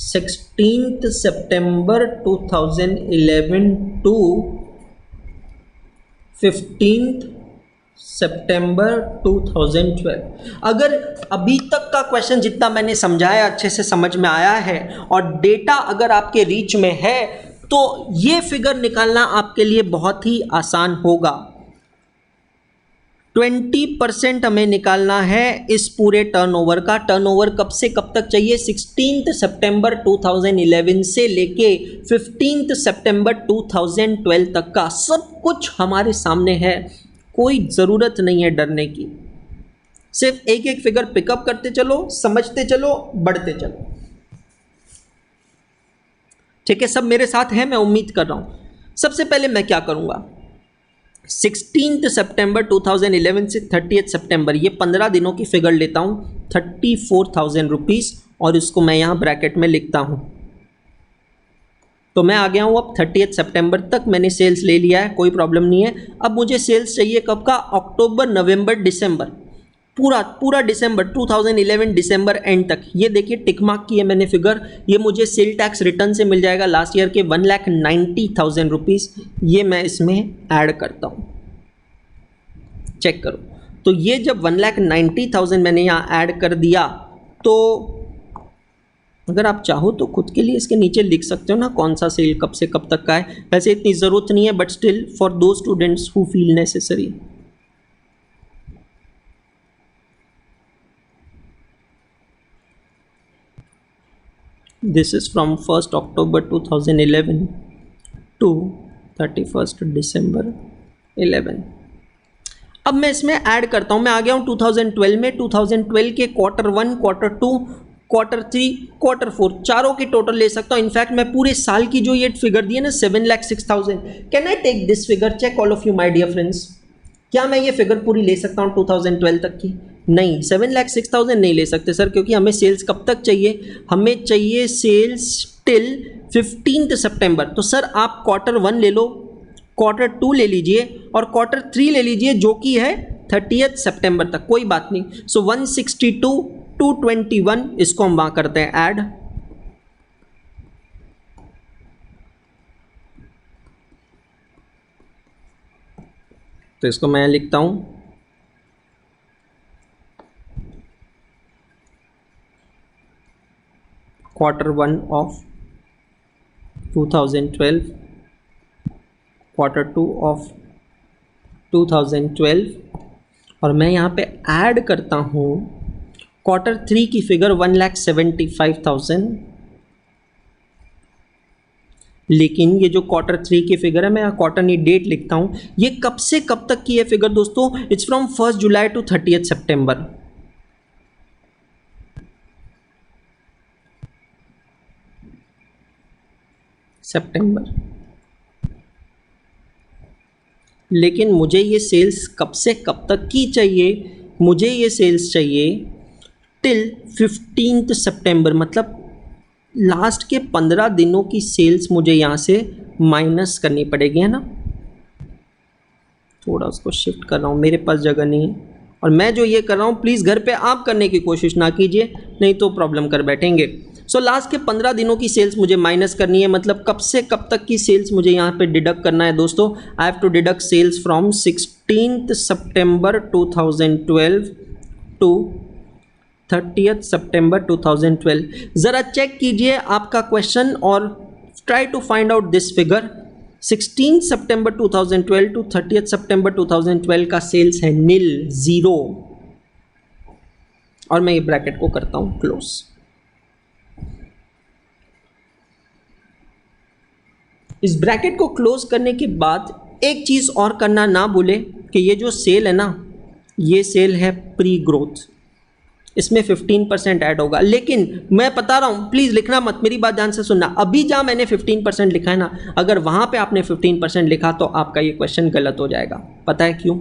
16 September 2011 to 15 सितंबर 2012। अगर अभी तक का क्वेश्चन जितना मैंने समझाया अच्छे से समझ में आया है और डेटा अगर आपके रीच में है तो ये फिगर निकालना आपके लिए बहुत ही आसान होगा। 20% हमें निकालना है इस पूरे टर्नओवर का। टर्नओवर कब से कब तक चाहिए? 16 सितंबर 2011 से लेके 15 सितंबर 2012 तक का सब कुछ हमारे सामने है। कोई ज़रूरत नहीं है डरने की, सिर्फ एक एक फिगर पिकअप करते चलो, समझते चलो, बढ़ते चलो। ठीक है, सब मेरे साथ हैं, मैं उम्मीद कर रहा हूं। सबसे पहले मैं क्या करूंगा, 16 सितंबर 2011 से 30 सितंबर ये 15 दिनों की फिगर लेता हूं, 34,000 रुपीज़, और इसको मैं यहाँ ब्रैकेट में लिखता हूं। तो मैं आ गया हूं अब 30 सितंबर तक मैंने सेल्स ले लिया है, कोई प्रॉब्लम नहीं है। अब मुझे सेल्स चाहिए कब का? अक्टूबर, नवंबर, दिसंबर, पूरा दिसंबर 2011 दिसंबर एंड तक। ये देखिए टिक मार्क की है मैंने फिगर। ये मुझे सेल टैक्स रिटर्न से मिल जाएगा लास्ट ईयर के 1,90,000 रुपीज़। ये मैं इसमें ऐड करता हूँ, चेक करो। तो ये जब 1,90,000 मैंने यहाँ ऐड कर दिया, तो अगर आप चाहो तो खुद के लिए इसके नीचे लिख सकते हो ना कौन सा सेल कब से कब तक का है। वैसे इतनी ज़रूरत नहीं है, बट स्टिल फॉर दो students who feel necessary. This is from 1st October 2011 to 31st December 11। अब मैं इसमें ऐड करता हूँ। मैं आ गया हूँ 2012 में। 2012 के Q1, Q2, Q3, Q4 चारों की टोटल ले सकता हूँ। इनफैक्ट मैं पूरे साल की जो ये फिगर दी है ना 7,06,000, can I take this figure? Check all of you my dear friends, क्या मैं ये फिगर पूरी ले सकता हूँ 2012 तक की? नहीं, 7,06,000 नहीं ले सकते सर, क्योंकि हमें सेल्स कब तक चाहिए? हमें चाहिए सेल्स टिल 15 सितंबर। तो सर आप Q1 ले लो, Q2 ले लीजिए और Q3 ले लीजिए, जो कि है 30 सितंबर तक। कोई बात नहीं। सो 162 221 इसको हम वहाँ करते हैं ऐड। तो इसको मैं लिखता हूँ Q1 ऑफ 2012, Q2 ऑफ 2012, और मैं यहाँ पे ऐड करता हूँ Q3 की फिगर 1,75,000। लेकिन ये जो Q3 की फिगर है, मैं यहाँ क्वार्टरली डेट लिखता हूँ। ये कब से कब तक की है फिगर दोस्तों? इट्स फ्रॉम 1 जुलाई टू 30 सितंबर। लेकिन मुझे ये सेल्स कब से कब तक की चाहिए? मुझे ये सेल्स चाहिए टिल 15 सितंबर, मतलब लास्ट के 15 दिनों की सेल्स मुझे यहाँ से माइनस करनी पड़ेगी, है ना। थोड़ा उसको शिफ्ट कर रहा हूँ, मेरे पास जगह नहीं है। और मैं जो ये कर रहा हूँ, प्लीज़ घर पे आप करने की कोशिश ना कीजिए, नहीं तो प्रॉब्लम कर बैठेंगे। सो लास्ट के 15 दिनों की सेल्स मुझे माइनस करनी है, मतलब कब से कब तक की सेल्स मुझे यहाँ पे डिडक्ट करना है दोस्तों। I have to deduct sales from 16 September 2012 to 30 September 2012। ज़रा चेक कीजिए आपका क्वेश्चन और try to find out this figure. 16 September 2012 to 30 September 2012 का सेल्स है नील, 0, और मैं ये ब्रैकेट को करता हूँ क्लोज। इस ब्रैकेट को क्लोज करने के बाद एक चीज़ और करना ना भूले कि ये जो सेल है ना, ये सेल है प्री ग्रोथ, इसमें 15% ऐड होगा। लेकिन मैं बता रहा हूँ, प्लीज़ लिखना मत, मेरी बात ध्यान से सुनना। अभी जहाँ मैंने 15% लिखा है ना, अगर वहाँ पे आपने 15% लिखा तो आपका ये क्वेश्चन गलत हो जाएगा। पता है क्यों?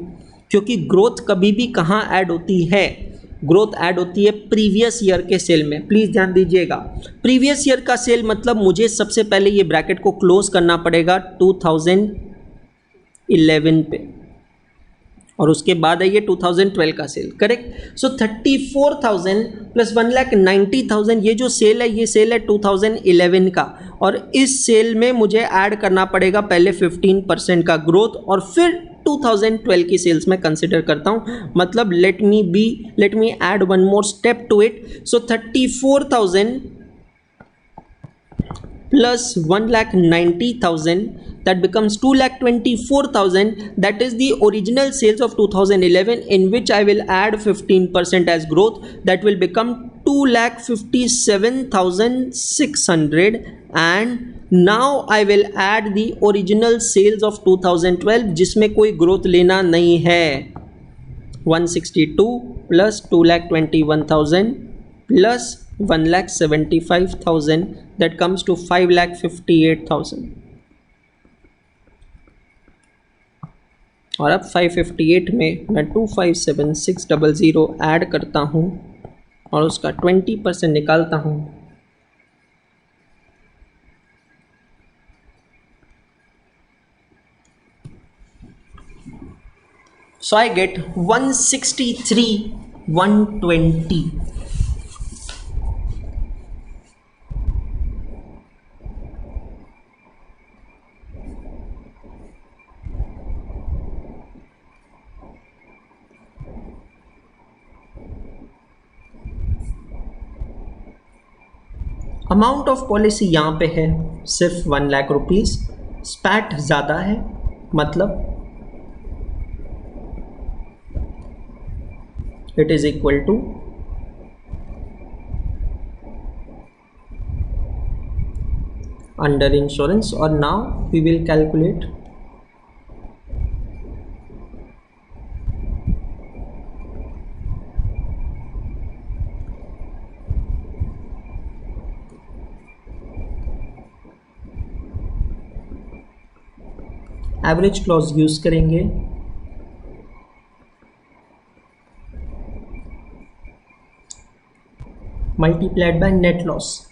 क्योंकि ग्रोथ कभी भी कहाँ ऐड होती है? ग्रोथ ऐड होती है प्रीवियस ईयर के सेल में। प्लीज़ ध्यान दीजिएगा, प्रीवियस ईयर का सेल मतलब मुझे सबसे पहले ये ब्रैकेट को क्लोज करना पड़ेगा 2011 पे, और उसके बाद है ये 2012 का सेल, करेक्ट। सो 34,000 प्लस 1,90,000, ये जो सेल है, ये सेल है 2011 का, और इस सेल में मुझे ऐड करना पड़ेगा पहले 15% का ग्रोथ, और फिर 2012 की सेल्स में कंसिडर करता हूँ. मतलब let me add one more step to it. So 34,000 plus 1,90,000, that becomes 2,24,000. That is the original sales of 2011, in which I will add 15% as growth. That will become 2,57,600. And now I will add the original sales of 2012 जिसमें कोई growth लेना नहीं है. 162 plus 2,21,000 plus 1,75,000, that comes to 5,58,000. और अब 558 में मैं 257,600 add करता हूँ और उसका 20% निकालता हूँ. So I get 163,120. Amount of policy यहाँ पे है सिर्फ 1 लाख रुपीज़. स्पैट ज़्यादा है, मतलब it is equal to under insurance. और now we will calculate average clause use करेंगे. Multiplied by net loss.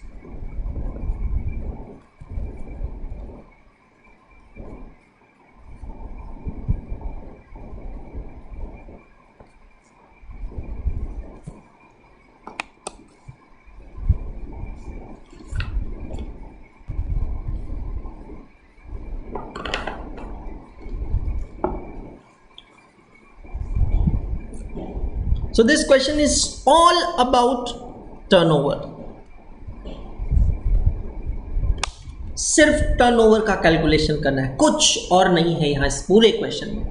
So this question is all about turnover. सिर्फ टर्नओवर का कैलकुलेशन करना है, कुछ और नहीं है यहां इस पूरे क्वेश्चन में.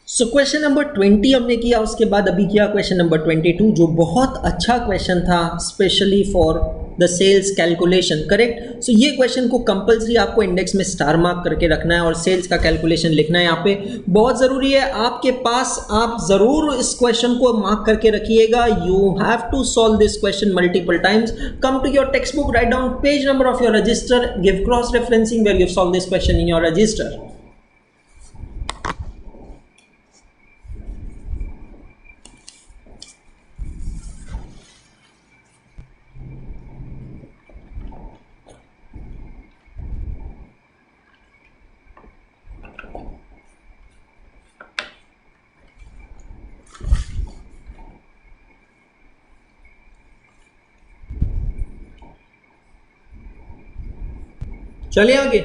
सो क्वेश्चन नंबर 20 हमने किया, उसके बाद अभी किया क्वेश्चन नंबर 22, जो बहुत अच्छा क्वेश्चन था specially for the sales calculation. Correct. So ये क्वेश्चन को कंपलसरी आपको इंडेक्स में स्टार मार्क करके रखना है और सेल्स का कैलकुलेशन लिखना है. यहाँ पे बहुत ज़रूरी है आपके पास, आप ज़रूर इस क्वेश्चन को मार्क करके रखिएगा. You have to solve this question multiple times. Come to your text book, write down page number of your register, give cross referencing where you solve this question in your register. चलिए आगे.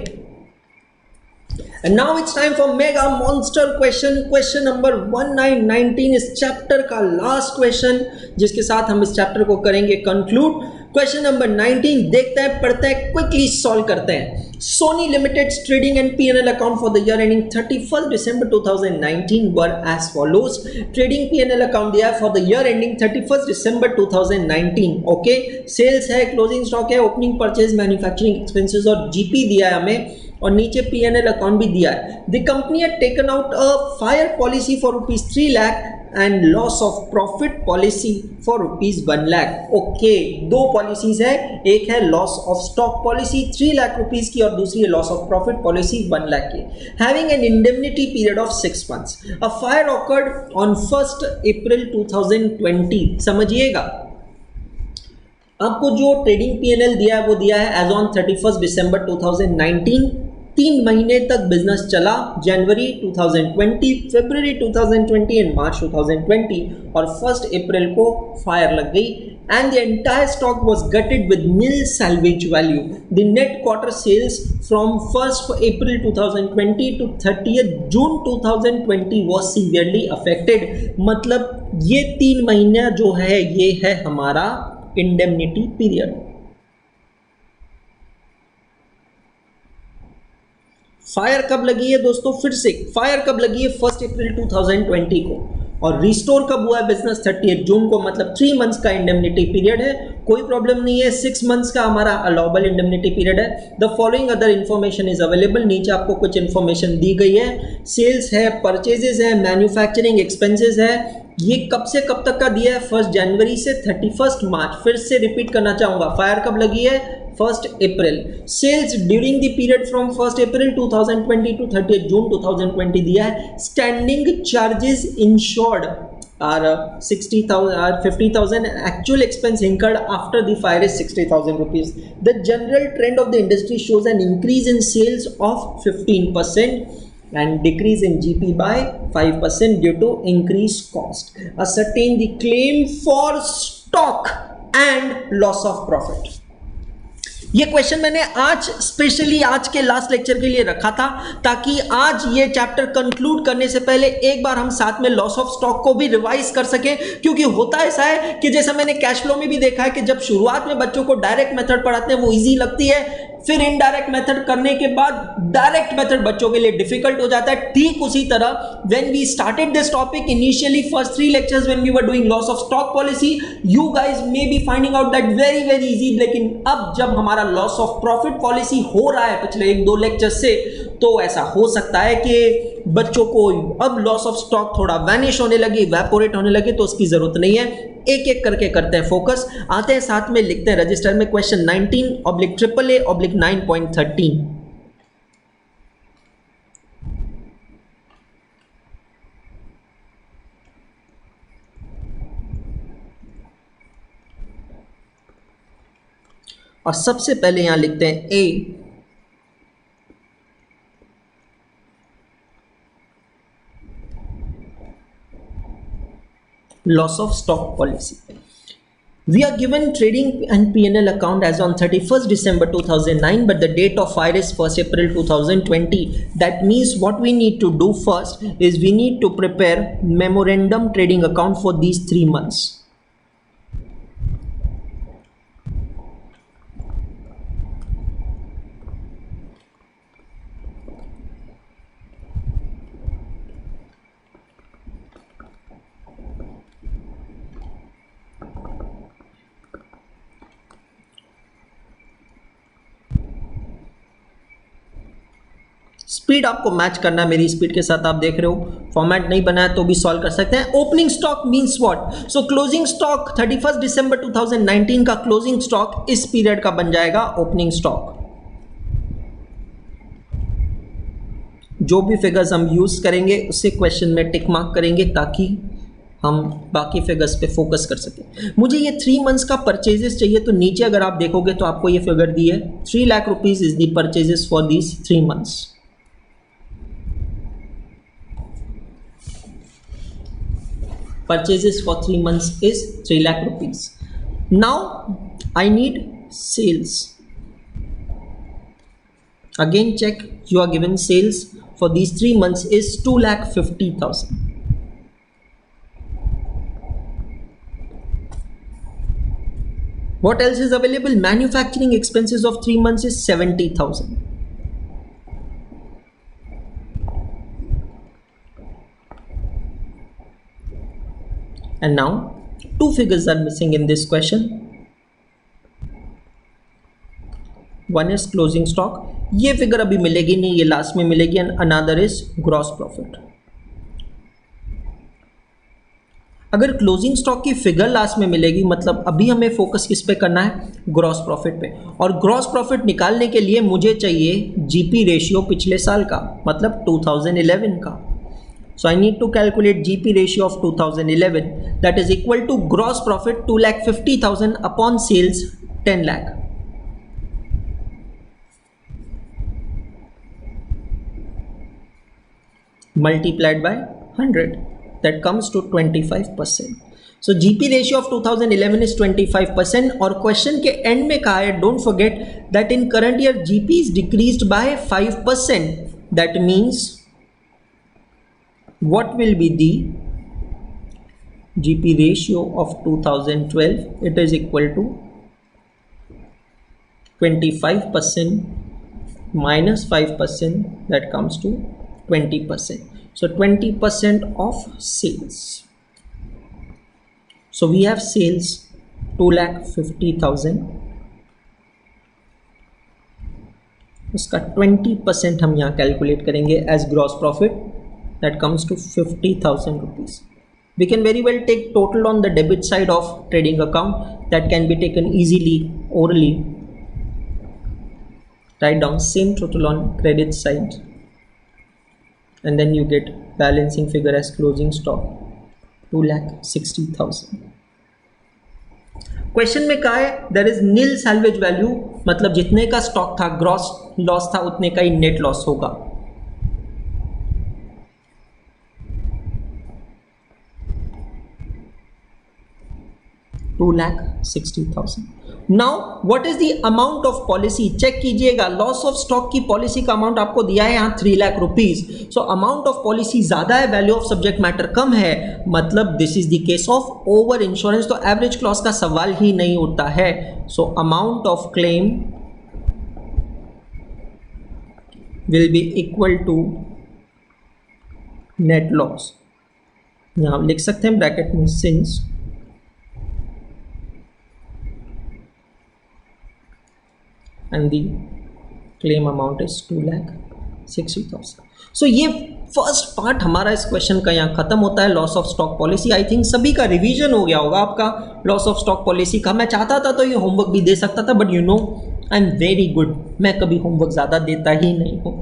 And now it's time for mega monster question. Question number 1919 इस chapter का last question, जिसके साथ हम इस chapter को करेंगे कंक्लूड. क्वेश्चन नंबर 19 देखते हैं, पढ़ते हैं, क्विकली सॉल्व करते हैं. Sony limited trading and P&L account for the year ending 31 December 2019 were as follows. Trading P&L account दिया है for the year ending 31 December 2019. Okay. Sales है, क्लोजिंग स्टॉक है, ओपनिंग परचेज, मैन्युफैक्चरिंग एक्सपेंसेस और GP दिया है हमें, और नीचे P&L अकाउंट भी दिया है. The company had taken out a fire policy for ₹3 lakh and loss of profit policy for ₹1 lakh. Okay, दो पॉलिसीज है, एक है loss of stock policy 3 lakh rupees की और दूसरी है loss of profit policy 1 lakh की। Having an indemnity period of 6 months. A fire occurred on 1 April 2020। समझिएगा, आपको जो ट्रेडिंग पीएनएल दिया है वो दिया है एज ऑन 31 दिसंबर 2019। 3 महीने तक बिजनेस चला, जनवरी 2020, फरवरी 2020 एंड मार्च 2020, और 1 अप्रैल को फायर लग गई and the entire stock was gutted with nil salvage value. The net quarter sales from 1 April 2020 to 30 June 2020 was severely affected. मतलब ये 3 महीना जो है ये है हमारा इंडेमनिटी पीरियड। फायर कब लगी है दोस्तों? फिर से फायर कब लगी है? 1 अप्रैल 2020 को, और रिस्टोर कब हुआ है बिजनेस? 30 जून को। मतलब 3 मंथ्स का इंडेमनिटी पीरियड है, कोई प्रॉब्लम नहीं है। 6 मंथ्स का हमारा अलाउबल इंडेमनिटी पीरियड है। The following other information is available. नीचे आपको कुछ इन्फॉर्मेशन दी गई है। सेल्स है, परचेजेस है, मैन्युफैक्चरिंग एक्सपेंसेस है। ये कब से कब तक का दिया है? 1 जनवरी से 31 मार्च। फिर से रिपीट करना चाहूंगा, फायर कब लगी है? 1 April. Sales during the period from 1 April 2020 to 30 June 2020 दिया है। Standing charges insured are 50,000. Actual expense incurred after the fire is 60,000 rupees. The general trend of the industry shows an increase in sales of 15% and decrease in GP by 5% due to increased cost. Ascertain the claim for stock and loss of profit. ये question मैंने आज specially आज के last lecture के लिए रखा था, ताकि आज ये चैप्टर कंक्लूड करने से पहले एक बार हम साथ में लॉस ऑफ स्टॉक को भी रिवाइज कर सकें। क्योंकि होता ऐसा है कि जैसा मैंने कैश फ्लो में भी देखा है कि जब शुरुआत में बच्चों को डायरेक्ट मेथड पढ़ाते हैं वो इजी लगती है, फिर इनडायरेक्ट मेथड करने के बाद डायरेक्ट मेथड बच्चों के लिए डिफिकल्ट हो जाता है। ठीक उसी तरह when we started this topic initially first 3 lectures when we were doing loss of stock policy, you guys may be finding out that very very easy. लेकिन अब जब हमारा लॉस ऑफ प्रॉफिट पॉलिसी हो रहा है पिछले 1-2 लेक्चर से, तो ऐसा हो सकता है कि बच्चों को अब लॉस ऑफ स्टॉक थोड़ा वैनिश होने लगे, इवेपोरेट होने लगे, तो उसकी जरूरत नहीं है। एक एक करके करते हैं फोकस। आते हैं साथ में लिखते हैं रजिस्टर में क्वेश्चन 19/AAA/9.13। और सबसे पहले यहां लिखते हैं ए, loss of stock policy. We are given trading and P&L account as on 31st December 2009, but the date of fire is 1st April 2020. That means what we need to do first is we need to prepare memorandum trading account for these 3 months. Speed आपको match करना है मेरी speed के साथ, आप देख रहे हो फॉर्मेट नहीं बना है तो भी सॉल्व कर सकते हैं। Opening stock means what? So closing stock 31 दिसंबर 2019 का क्लोजिंग स्टॉक इस पीरियड का बन जाएगा ओपनिंग स्टॉक। जो भी फिगर्स हम यूज करेंगे उसे क्वेश्चन में टिक मार्क करेंगे ताकि हम बाकी फिगर्स पे फोकस कर सकें। मुझे ये 3 मंथ्स का परचेजेस चाहिए, तो नीचे अगर आप देखोगे तो आपको ये फिगर दी है 3 lakh rupees is the purchases for these 3 months. Purchases for 3 months is 3 lakh rupees. Now I need sales. Again check, you are given sales for these 3 months is 2,50,000. What else is available? Manufacturing expenses of 3 months is 70,000. And now 2 figures are missing in this question. One is closing stock, ये figure अभी मिलेगी नहीं, ये last में मिलेगी, and another is gross profit. अगर closing stock की figure last में मिलेगी, मतलब अभी हमें फोकस किस पे करना है, ग्रॉस प्रॉफिट पे, और ग्रॉस प्रॉफिट निकालने के लिए मुझे चाहिए जीपी रेशियो पिछले साल का, मतलब 2011 का. So I need to calculate GP ratio of 2011, that is equal to gross profit 2,50,000 upon sales 10 lakh. Multiplied by 100, that comes to 25%. So GP ratio of 2011 is 25%. और क्वेश्चन के एंड में कहा है, don't forget that in current year GP is decreased by 5%. That means what will be the GP ratio of 2012? It is equal to 25% minus 5%, that comes to 20%. So 20% of sales. So we have sales 2,50,000, उसका 20% हम यहाँ calculate करेंगे as gross profit, that comes to 50,000 rupees. We can very well take total on the debit side of trading account, that can be taken easily orally. Write down same total on credit side, and then you get balancing figure as closing stock 2,60,000. Question में कहा है there is nil salvage value, मतलब जितने का stock था gross loss था उतने का ही नेट लॉस होगा. $2,60,000. Now what is the amount of policy, check कीजिएगा, लॉस ऑफ स्टॉक की पॉलिसी का अमाउंट आपको दिया है यहाँ 3 lakh rupees. So amount of policy ज्यादा है, वैल्यू ऑफ सब्जेक्ट मैटर कम है, मतलब this is the case of over insurance. तो एवरेज क्लॉज का सवाल ही नहीं उठता है. So amount of claim will be equal to net loss. यहां लिख सकते हैं ब्रैकेट में since and the claim amount is 2,60,000. So ये फर्स्ट पार्ट हमारा इस क्वेश्चन का यहाँ खत्म होता है, loss of stock policy. I think सभी का रिवीजन हो गया होगा आपका लॉस ऑफ स्टॉक पॉलिसी का. मैं चाहता था तो ये होमवर्क भी दे सकता था, but you know I am very good, मैं कभी होमवर्क ज़्यादा देता ही नहीं हूँ.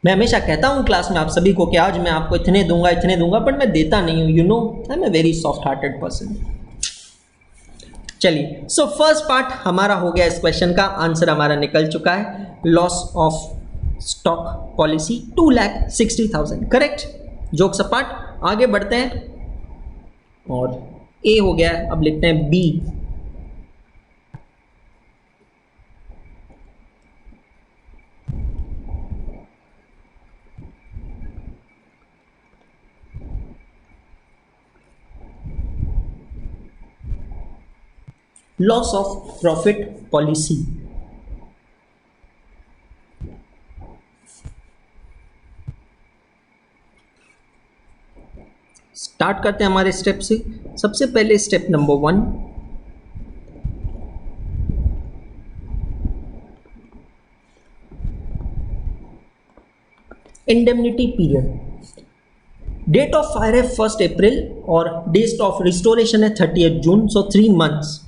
मैं हमेशा कहता हूँ क्लास में आप सभी को कि आज मैं आपको इतने दूंगा, बट मैं देता नहीं हूँ. You know I am a very soft hearted person. चलिए, सो फर्स्ट पार्ट हमारा हो गया, इस क्वेश्चन का आंसर हमारा निकल चुका है, loss of stock policy 2,60,000. Correct. Jokes apart आगे बढ़ते हैं, और ए हो गया है, अब लिखते हैं B. Loss of profit policy. Start करते हैं हमारे स्टेप से. सबसे पहले step number 1, indemnity period. Date of fire है 1 अप्रैल और डेट ऑफ रिस्टोरेशन है 30 June. So 3 months.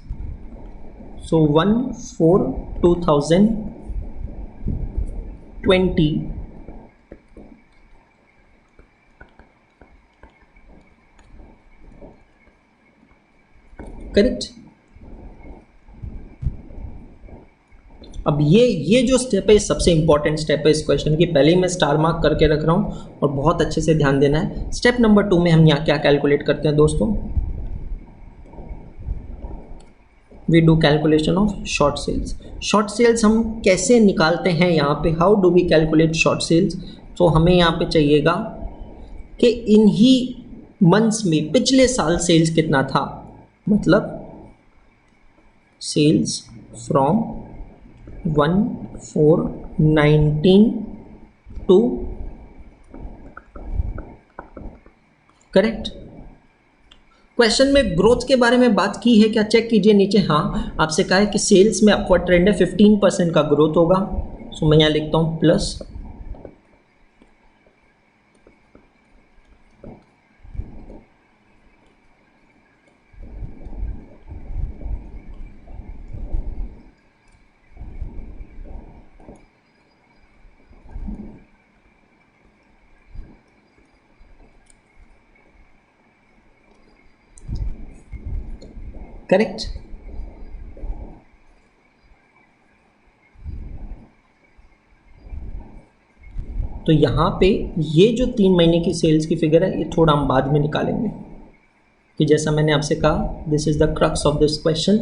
So 1/4/2020 correct. अब ये जो स्टेप है सबसे इंपॉर्टेंट स्टेप है इस क्वेश्चन की, पहले ही मैं स्टार मार्क करके रख रहा हूं और बहुत अच्छे से ध्यान देना है. स्टेप नंबर 2 में हम यहाँ क्या कैलकुलेट करते हैं दोस्तों, we do calculation of short sales. Short sales हम कैसे निकालते हैं यहाँ पे, how do we calculate short sales. तो हमें यहाँ पे चाहिएगा कि इन्हीं मंथ्स में पिछले साल सेल्स कितना था, मतलब sales from 1/4/19 to correct. Question में ग्रोथ के बारे में बात की है क्या, चेक कीजिए नीचे. हाँ, आपसे कहा है कि सेल्स में अपवर्ड ट्रेंड है, 15% का ग्रोथ होगा. सो मैं यहाँ लिखता हूँ प्लस करेक्ट। तो यहां पे ये जो 3 महीने की सेल्स की फिगर है ये थोड़ा हम बाद में निकालेंगे, कि जैसा मैंने आपसे कहा this is the crux of this question.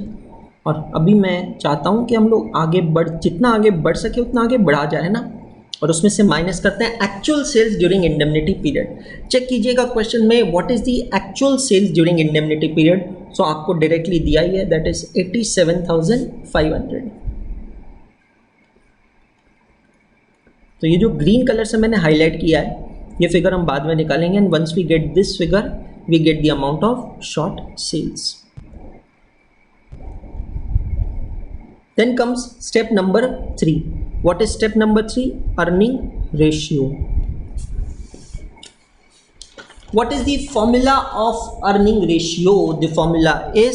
और अभी मैं चाहता हूं कि हम लोग आगे जितना आगे बढ़ सके उतना आगे बढ़ा जाए ना, और उसमें से माइनस करते हैं actual sales during indemnity period. Check कीजिएगा क्वेश्चन में what is the actual sales during indemnity period. So आपको डायरेक्टली दिया ही है, दैट इज 87,500। तो ये जो ग्रीन कलर से मैंने हाईलाइट किया है ये फिगर हम बाद में निकालेंगे, and once we get this figure we get the amount of short sales. Then comes step number 3। What is step number 3? Earning ratio. What is the formula of earning ratio? The formula is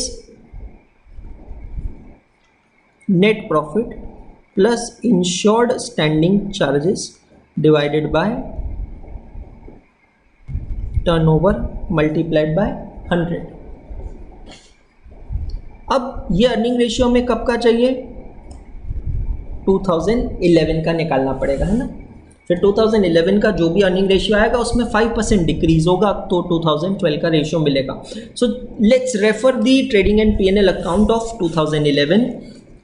net profit plus insured standing charges divided by turnover multiplied by 100। अब ये earning ratio में कब का चाहिए? 2011 का निकालना पड़ेगा, है ना। फिर 2011 का जो भी अर्निंग रेशियो आएगा उसमें 5% डिक्रीज होगा, तो 2012 का रेशियो मिलेगा। So let's refer the trading and P&L account of 2011।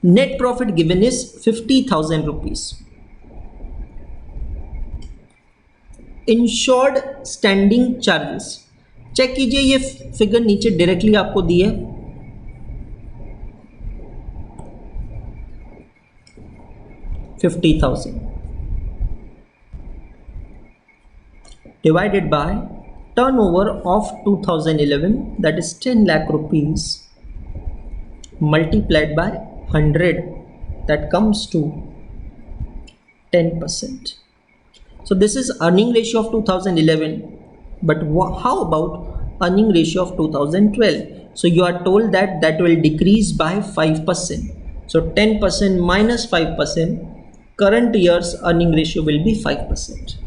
Net profit given is 50,000 rupees. Insured standing charges, check कीजिए ये फिगर नीचे डायरेक्टली आपको दी है। $50,000 divided by turnover of 2011, that is 10 lakh rupees, multiplied by 100, that comes to 10%. So this is earning ratio of 2011, but how about earning ratio of 2012? So you are told that that will decrease by 5%. So 10% minus 5%, current year's earning ratio will be 5%.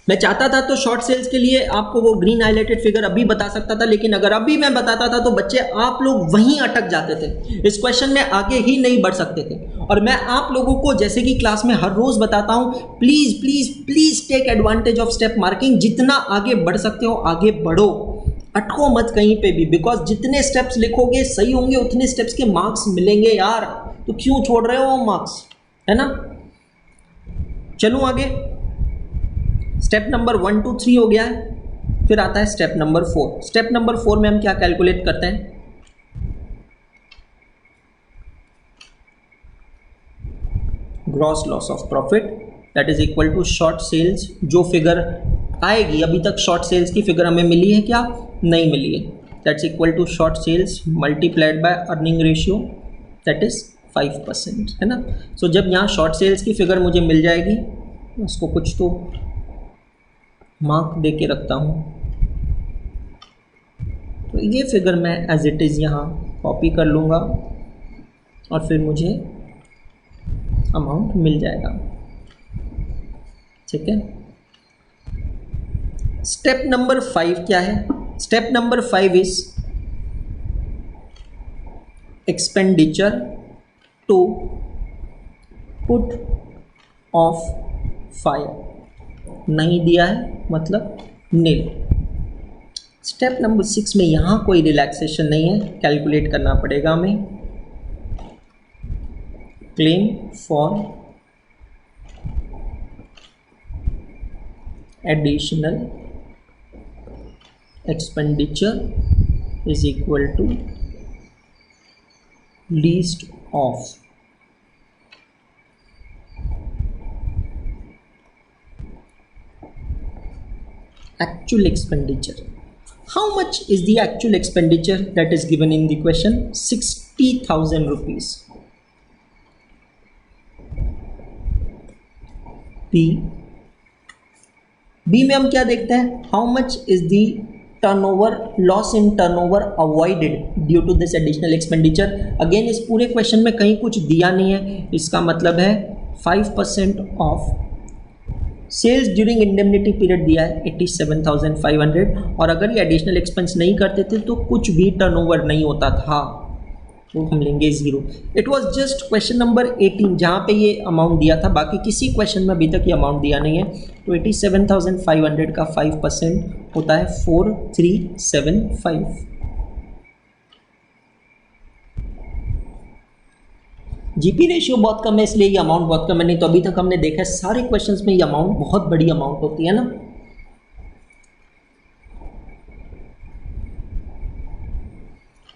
मैं चाहता था तो short sales के लिए आपको वो green highlighted figure अभी बता सकता था, लेकिन अगर अभी मैं बताता था तो बच्चे आप लोग वहीं अटक जाते थे, इस क्वेश्चन में आगे ही नहीं बढ़ सकते थे। और मैं आप लोगों को जैसे कि क्लास में हर रोज बताता हूं, please please please take advantage of step marking. जितना आगे बढ़ सकते हो आगे बढ़ो, अटको मत कहीं पे भी, बिकॉज जितने स्टेप्स लिखोगे सही होंगे उतने स्टेप्स के मार्क्स मिलेंगे यार, तो क्यों छोड़ रहे हो मार्क्स, है ना। चलूं आगे। स्टेप नंबर 1 2 3 हो गया है, फिर आता है स्टेप नंबर 4। स्टेप नंबर 4 में हम क्या कैलकुलेट करते हैं? Gross loss of profit, that is equal to short sales. जो फिगर आएगी, अभी तक शॉर्ट सेल्स की फिगर हमें मिली है क्या? नहीं मिली है। That's equal to short sales multiplied by earning ratio, that is 5%, है ना। सो जब यहाँ शॉर्ट सेल्स की फिगर मुझे मिल जाएगी, उसको कुछ तो मार्क दे के रखता हूँ, तो ये फिगर मैं एज इट इज़ यहाँ कॉपी कर लूँगा और फिर मुझे अमाउंट मिल जाएगा, ठीक है। स्टेप नंबर 5 क्या है? Step number 5 is expenditure to put off fire. नहीं दिया है मतलब नील। स्टेप नंबर 6 में यहाँ कोई रिलैक्सेशन नहीं है, कैलकुलेट करना पड़ेगा हमें। Claim for additional expenditure is equal to least of actual expenditure. How much is the actual expenditure that is given in the question? 60,000 rupees. B में हम क्या देखते हैं? How much is the turnover, loss in turnover avoided due to this additional expenditure? Again इस पूरे question में कहीं कुछ दिया नहीं है, इसका मतलब है 5% of sales during indemnity period दिया है 87,500 और अगर ये एडिशनल एक्सपेंस नहीं करते थे तो कुछ भी टर्नओवर नहीं होता था, तो हम लेंगे 0। It was just question number 18 जहाँ पे ये अमाउंट दिया था, बाकी किसी क्वेश्चन में अभी तक ये अमाउंट दिया नहीं है। तो 87,500 का 5% होता है 4375। जीपी रेशियो बहुत कम है इसलिए ये अमाउंट बहुत कम है, नहीं तो अभी तक हमने देखा है सारे क्वेश्चंस में ये अमाउंट बहुत बड़ी अमाउंट होती है ना।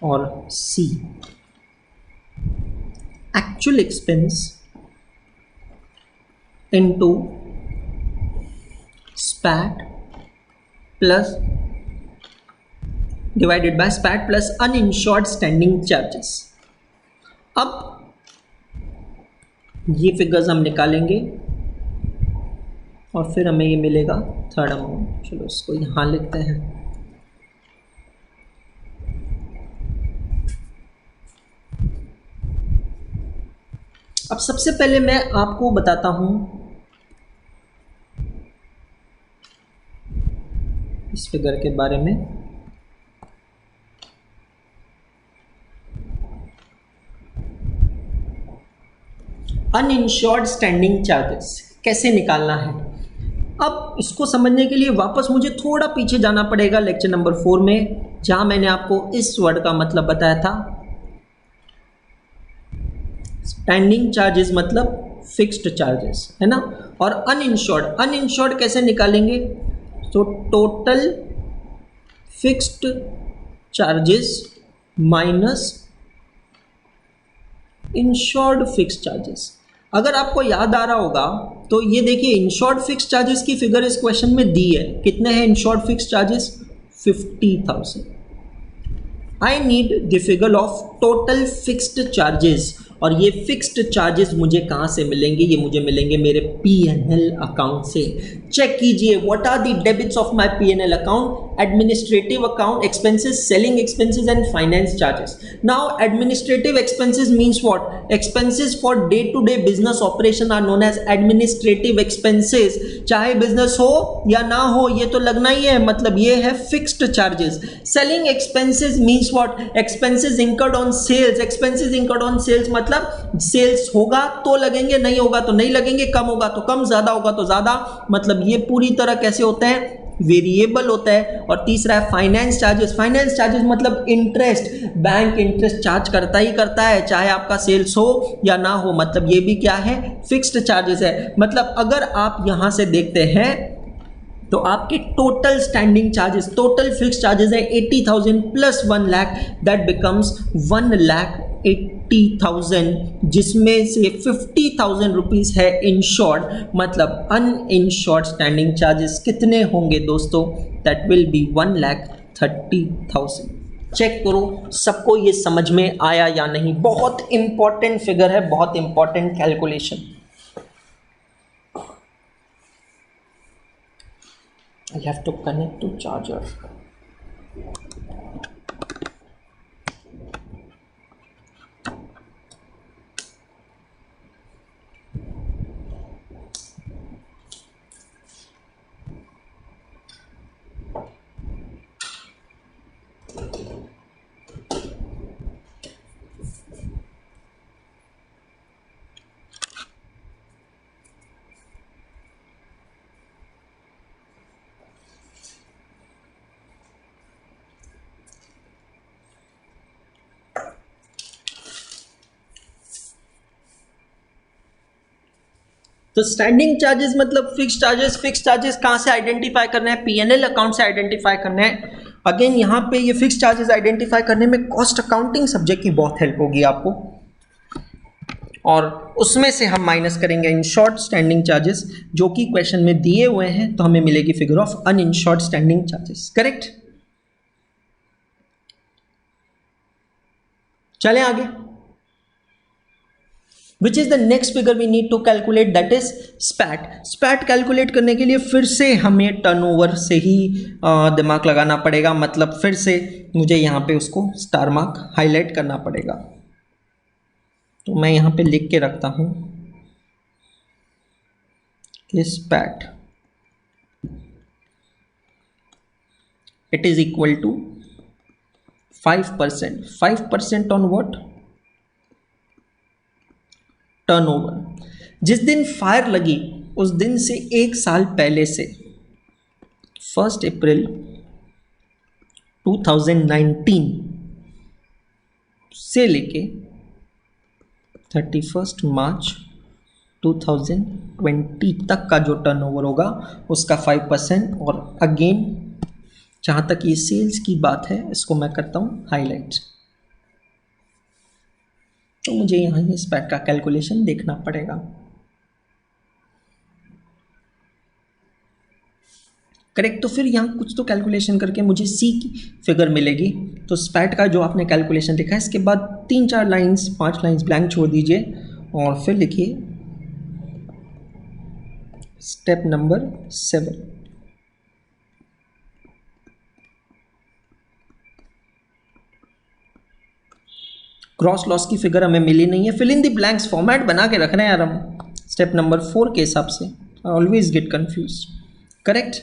और सी एक्चुअल एक्सपेंस इनटू स्पैट प्लस डिवाइडेड बाय स्पैट प्लस अनइंश्योर्ड स्टैंडिंग चार्जेस। अब ये फिगर्स हम निकालेंगे और फिर हमें ये मिलेगा थर्ड अमाउंट। चलो इसको यहाँ लिखते हैं। अब सबसे पहले मैं आपको बताता हूं इस फिगर के बारे में। अनइंश्योर्ड स्टैंडिंग चार्जेस कैसे निकालना है, अब इसको समझने के लिए वापस मुझे थोड़ा पीछे जाना पड़ेगा लेक्चर नंबर 4 में, जहां मैंने आपको इस वर्ड का मतलब बताया था। स्टैंडिंग चार्जेस मतलब फिक्स्ड चार्जेस है ना, और अनइंश्योर्ड कैसे निकालेंगे, तो total fixed charges minus insured fixed charges. अगर आपको याद आ रहा होगा तो ये देखिए इंश्योर्ड फिक्स चार्जेस की फिगर इस क्वेश्चन में दी है। कितने हैं insured fix charges? 50,000। I need the figure of total fixed charges, और ये फिक्स्ड चार्जेस मुझे कहाँ से मिलेंगे? ये मुझे मिलेंगे मेरे P&L अकाउंट से। चेक कीजिए, what are the debits of my P&L account? Administrative account expenses, selling expenses and finance charges. Now administrative expenses means what? Expenses for day to day business operation are known as administrative expenses. चाहे business हो या ना हो ये तो लगना ही है, मतलब ये है fixed charges. Selling expenses means what? Expenses incurred on sales. Expenses incurred on sales मतलब सेल्स होगा तो लगेंगे, नहीं होगा तो नहीं लगेंगे, कम होगा तो कम, ज्यादा होगा तो ज्यादा, मतलब ये पूरी तरह कैसे होते हैं? वेरिएबल होता है। और तीसरा है फाइनेंस चार्जेस। फाइनेंस चार्जेस मतलब इंटरेस्ट, बैंक इंटरेस्ट चार्ज करता ही करता है चाहे आपका सेल्स हो या ना हो, मतलब ये भी क्या है? फिक्स्ड चार्जेस है। मतलब अगर आप यहां से देखते हैं तो आपके total standing charges, total fix charges है 80,000 प्लस 1 लाख, दैट बिकम्स 1,80,000, जिसमें से 50,000 रुपीज है इंश्योर्ड। मतलब अनइंश्योर्ड स्टैंडिंग चार्जेस कितने होंगे दोस्तों? That will be 1,30,000। चेक करो सबको ये समझ में आया या नहीं। बहुत इंपॉर्टेंट फिगर है, बहुत important calculation. I have to connect to charger. तो स्टैंडिंग चार्जेस मतलब फिक्स चार्जेस। फिक्स चार्जेस कहाँ से आइडेंटिफाई करना है? P&L अकाउंट से आइडेंटिफाई करना है। अगेन यहाँ पे ये फिक्स चार्जेस आइडेंटिफाई करने में कॉस्ट अकाउंटिंग सब्जेक्ट की बहुत हेल्प होगी आपको, और उसमें से हम माइनस करेंगे इंश्योर्ड स्टैंडिंग चार्जेस जो कि क्वेश्चन में दिए हुए हैं, तो हमें मिलेगी figure of uninsured standing charges. Correct? चलें आगे। Which is the next figure we need to calculate, that is SPAT. SPAT calculate करने के लिए फिर से हमें टर्नओवर से ही दिमाग लगाना पड़ेगा, मतलब फिर से मुझे यहाँ पे उसको स्टार मार्क हाईलाइट करना पड़ेगा। तो मैं यहाँ पे लिख के रखता हूँ कि SPAT It is equal to 5%. 5% on what? Turnover. जिस दिन फायर लगी उस दिन से एक साल पहले से 1 अप्रैल 2019 से लेके 31 मार्च 2020 तक का जो टर्नओवर होगा उसका 5%। और अगेन जहाँ तक ये सेल्स की बात है इसको मैं करता हूँ हाईलाइट। तो मुझे यहाँ ये स्पैट का कैलकुलेशन देखना पड़ेगा। करेक्ट। तो फिर यहाँ कुछ तो कैलकुलेशन करके मुझे सी की फिगर मिलेगी। तो स्पैट का जो आपने कैलकुलेशन लिखा है इसके बाद 3-4 लाइंस 5 लाइंस ब्लैंक छोड़ दीजिए और फिर लिखिए स्टेप नंबर 7। क्रॉस लॉस की फिगर हमें मिली नहीं है। Fill in the blanks format बना के रखना है यार हम स्टेप नंबर 4 के हिसाब से। I always get confuse. Correct.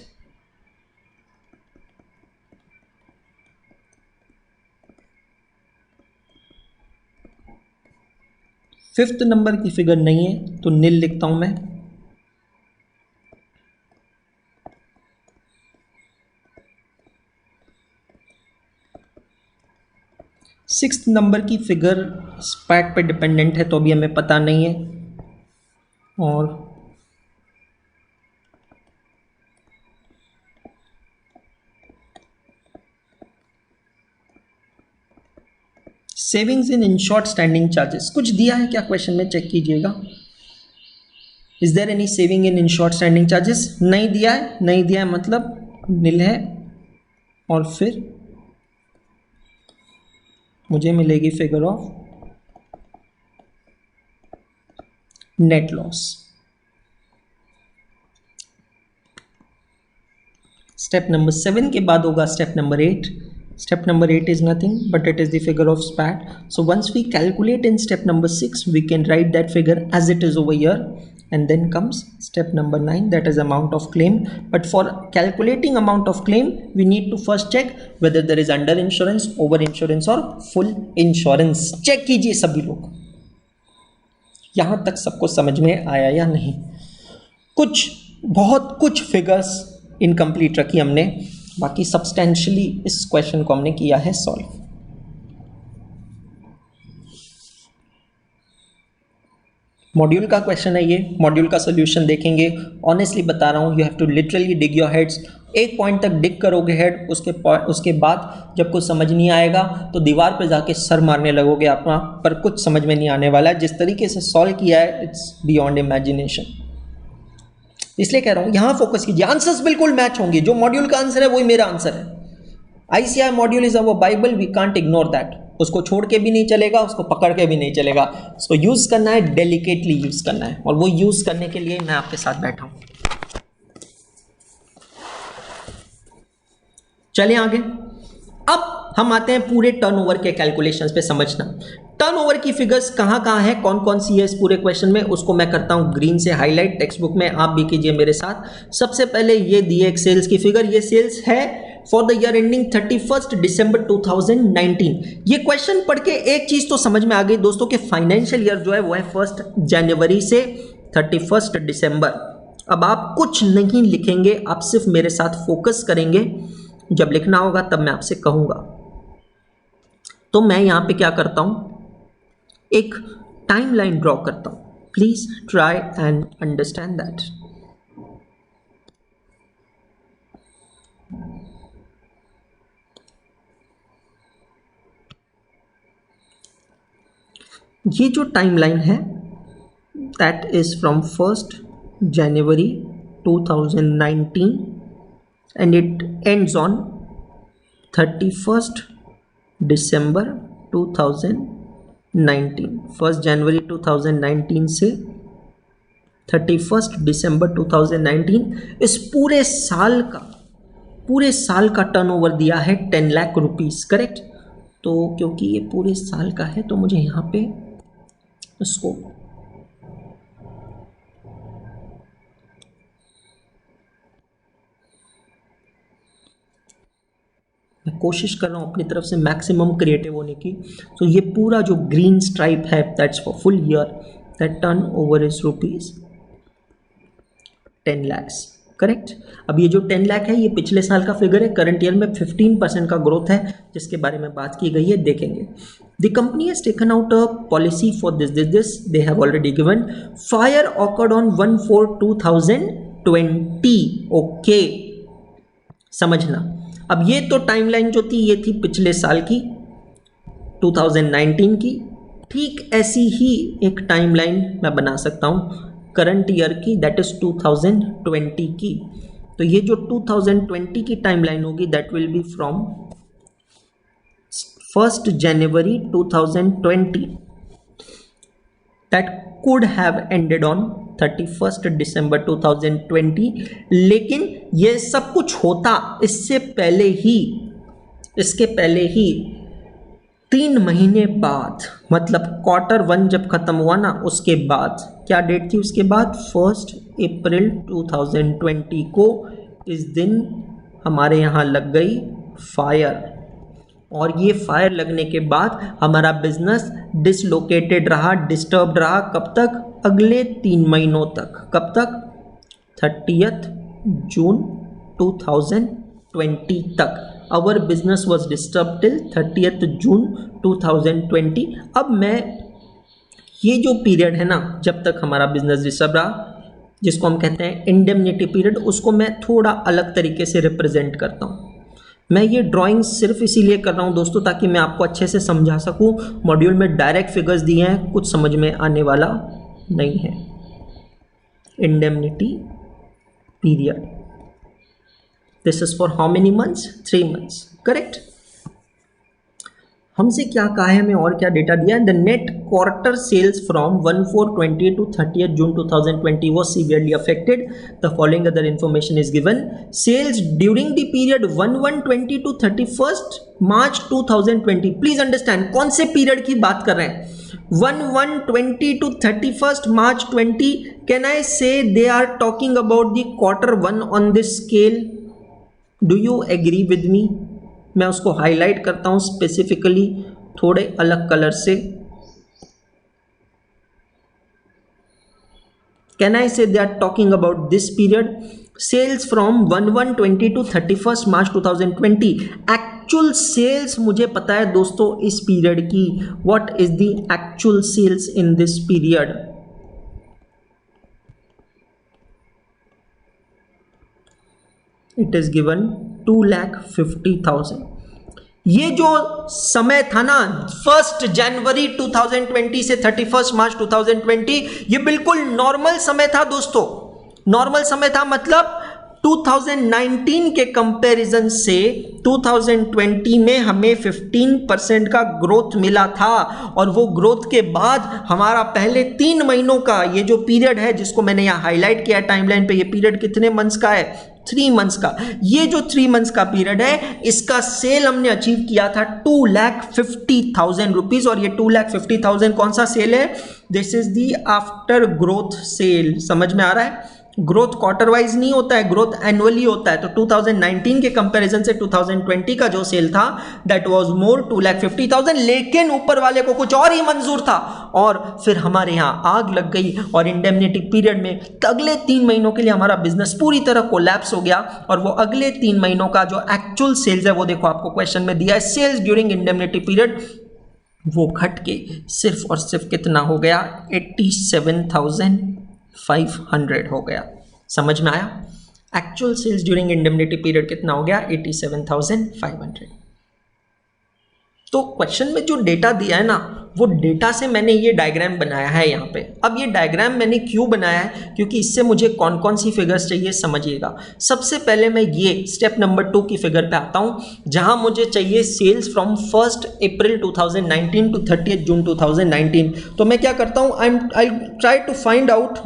Fifth number की फिगर नहीं है तो नील लिखता हूं मैं। सिक्स्थ नंबर की फिगर स्पैट पे डिपेंडेंट है तो अभी हमें पता नहीं है। और savings in insured standing charges कुछ दिया है क्या क्वेश्चन में, चेक कीजिएगा। Is there any saving in insured standing charges? नहीं दिया है, नहीं दिया है मतलब नील है। और फिर मुझे मिलेगी figure of net loss. Step number 7 के बाद होगा step number 8। Step number 8 is nothing but it is the figure of SPAT. So once we calculate in step number 6, we can write that figure as it is over here. And then comes step number 9, that is amount of claim. But for calculating amount of claim, we need to first check whether there is under insurance, over insurance or full insurance. Check कीजिए सभी लोग, यहाँ तक सबको समझ में आया या नहीं। कुछ बहुत कुछ फिगर्स इनकम्प्लीट रखी हमने, बाकी सब्सटेंशियली इस क्वेश्चन को हमने किया है सॉल्व। मॉड्यूल का क्वेश्चन है ये, मॉड्यूल का सोल्यूशन देखेंगे। ऑनेस्टली बता रहा हूँ, you have to literally dig your heads. एक पॉइंट तक डिग करोगे हेड, उसके बाद जब कुछ समझ नहीं आएगा तो दीवार पे जाके सर मारने लगोगे अपना, पर कुछ समझ में नहीं आने वाला है। जिस तरीके से सॉल्व किया है इट्स बियॉन्ड इमेजिनेशन। इसलिए कह रहा हूँ यहाँ फोकस कीजिए, आंसर्स बिल्कुल मैच होंगे। जो मॉड्यूल का आंसर है वही मेरा आंसर है। ICI module is our Bible, we can't ignore that. उसको छोड़ के भी नहीं चलेगा, उसको पकड़ के भी नहीं चलेगा। उसको यूज करना है, डेलिकेटली यूज करना है, और वो यूज करने के लिए मैं आपके साथ बैठा हूं। चलिए आगे। अब हम आते हैं पूरे टर्नओवर के कैलकुलेशंस पे समझना। टर्नओवर की फिगर्स कहाँ कहाँ है, कौन कौन सी है इस पूरे क्वेश्चन में, उसको मैं करता हूं ग्रीन से हाईलाइट। टेक्स्ट बुक में आप भी कीजिए मेरे साथ। सबसे पहले ये दिए एक सेल्स की फिगर, ये सेल्स है फॉर द ईयर एंडिंग 31 दिसंबर 2019। ये क्वेश्चन पढ़ के एक चीज तो समझ में आ गई दोस्तों कि फाइनेंशियल ईयर जो है वो है 1 जनवरी से 31 दिसंबर। अब आप कुछ नहीं लिखेंगे, आप सिर्फ मेरे साथ फोकस करेंगे। जब लिखना होगा तब मैं आपसे कहूंगा। तो मैं यहां पे क्या करता हूं, एक टाइमलाइन ड्रॉ करता हूं। Please try and understand that. ये जो टाइमलाइन है that is from 1 January 2019 and it ends on 31 December 2019। 1 जनवरी 2019 से 31 दिसंबर 2019 इस पूरे साल का टर्नओवर दिया है 10 लाख रुपीस। करेक्ट। तो क्योंकि ये पूरे साल का है तो मुझे यहाँ पे इसको मैं कोशिश कर रहा हूँ अपनी तरफ से मैक्सिमम क्रिएटिव होने की। तो ये पूरा जो ग्रीन स्ट्राइप है that's for full year, that turn over is rupees 10 lakhs, correct. अब ये जो 10 लाख है ये पिछले साल का फिगर है, करंट ईयर में 15% का ग्रोथ है जिसके बारे में बात की गई है, देखेंगे। The company has taken out a policy for this they have already given. Fire occurred on 1/4/2020, okay समझना। अब ये तो टाइमलाइन जो थी ये थी पिछले साल की 2019 की, ठीक ऐसी ही एक टाइमलाइन मैं बना सकता हूँ करंट ईयर की, दैट इज 2020 की। तो ये जो 2020 की टाइमलाइन होगी that will be from 1 January 2020 that could have ended on 31 दिसंबर 2020, लेकिन ये सब कुछ होता इसके पहले ही 3 महीने बाद, मतलब Q1 जब खत्म हुआ ना उसके बाद, क्या डेट थी उसके बाद, 1 अप्रैल 2020 को इस दिन हमारे यहाँ लग गई फायर। और ये फायर लगने के बाद हमारा बिजनेस डिसलोकेटेड रहा, डिस्टर्ब रहा, कब तक, अगले 3 महीनों तक। कब तक, 30 जून 2020 तक। Our business was disturb till 30 June 2020। अब मैं ये जो पीरियड है ना जब तक हमारा बिजनेस डिस्टर्ब रहा, जिसको हम कहते हैं इंडेमनिटी पीरियड, उसको मैं थोड़ा अलग तरीके से रिप्रेजेंट करता हूँ। मैं ये ड्राइंग सिर्फ इसीलिए कर रहा हूँ दोस्तों ताकि मैं आपको अच्छे से समझा सकूँ। मॉड्यूल में डायरेक्ट फिगर्स दिए हैं, कुछ समझ में आने वाला नहीं है। Indemnity period, this is for how many months, 3 months, correct. हमसे क्या कहा है, हमें और क्या डेटा दिया है। The net quarter sales from 1/4/20 to 30 June 2020 was severely affected. The following other information is given. Sales during the period 1/1/20 to 31st March 2020. Please understand कौन से पीरियड की बात कर रहे हैं। 1/1/20 to 31st March 20. Can I say they are talking about the Q1 on this scale? Do you agree with me? मैं उसको highlight करता हूं स्पेसिफिकली थोड़े अलग कलर से। Can I say they are talking about this period, sales from 1/1/20 to 31 March 2020। Actual sales मुझे पता है दोस्तों इस पीरियड की। What is the actual sales in this period, it is given 2,50,000। ये जो समय था ना 1 जनवरी 2020 से 31 मार्च 2020, ये बिल्कुल नॉर्मल समय था दोस्तों। नॉर्मल समय था मतलब 2019 के कंपैरिजन से 2020 में हमें 15% का ग्रोथ मिला था। और वो ग्रोथ के बाद हमारा पहले 3 महीनों का ये जो पीरियड है, जिसको मैंने यहाँ हाईलाइट किया टाइमलाइन पे, ये पीरियड कितने मंथ्स का है, 3 मंथ्स का। ये जो 3 मंथ्स का पीरियड है इसका सेल हमने अचीव किया था 2,50,000 रुपीज। और ये 2,50,000 कौन सा सेल है, this is the after growth sale. समझ में आ रहा है, ग्रोथ क्वार्टर वाइज नहीं होता है, ग्रोथ एनुअली होता है। तो 2019 के कंपैरिजन से 2020 का जो सेल था दैट वाज मोर 2,50,000, लेकिन ऊपर वाले को कुछ और ही मंजूर था। और फिर हमारे यहाँ आग लग गई और इंडेमनिटी पीरियड में अगले 3 महीनों के लिए हमारा बिजनेस पूरी तरह कोलैप्स हो गया। और वो अगले 3 महीनों का जो एक्चुअल सेल्स है वो देखो आपको क्वेश्चन में दिया है, सेल्स ड्यूरिंग इंडेमनिटी पीरियड, वो घट के सिर्फ और सिर्फ कितना हो गया, 87,500 हो गया। समझ में आया, actual sales during indemnity period कितना हो गया, 87,500। तो क्वेश्चन में जो डेटा दिया है ना, वो डेटा से मैंने ये डायग्राम बनाया है यहाँ पे। अब ये डायग्राम मैंने क्यों बनाया है, क्योंकि इससे मुझे कौन कौन सी फिगर्स चाहिए समझिएगा। सबसे पहले मैं ये स्टेप नंबर 2 की फिगर पे आता हूँ, जहाँ मुझे चाहिए sales from 1 April 2019 to 30 June 2019। तो मैं क्या करता हूँ, I try to find out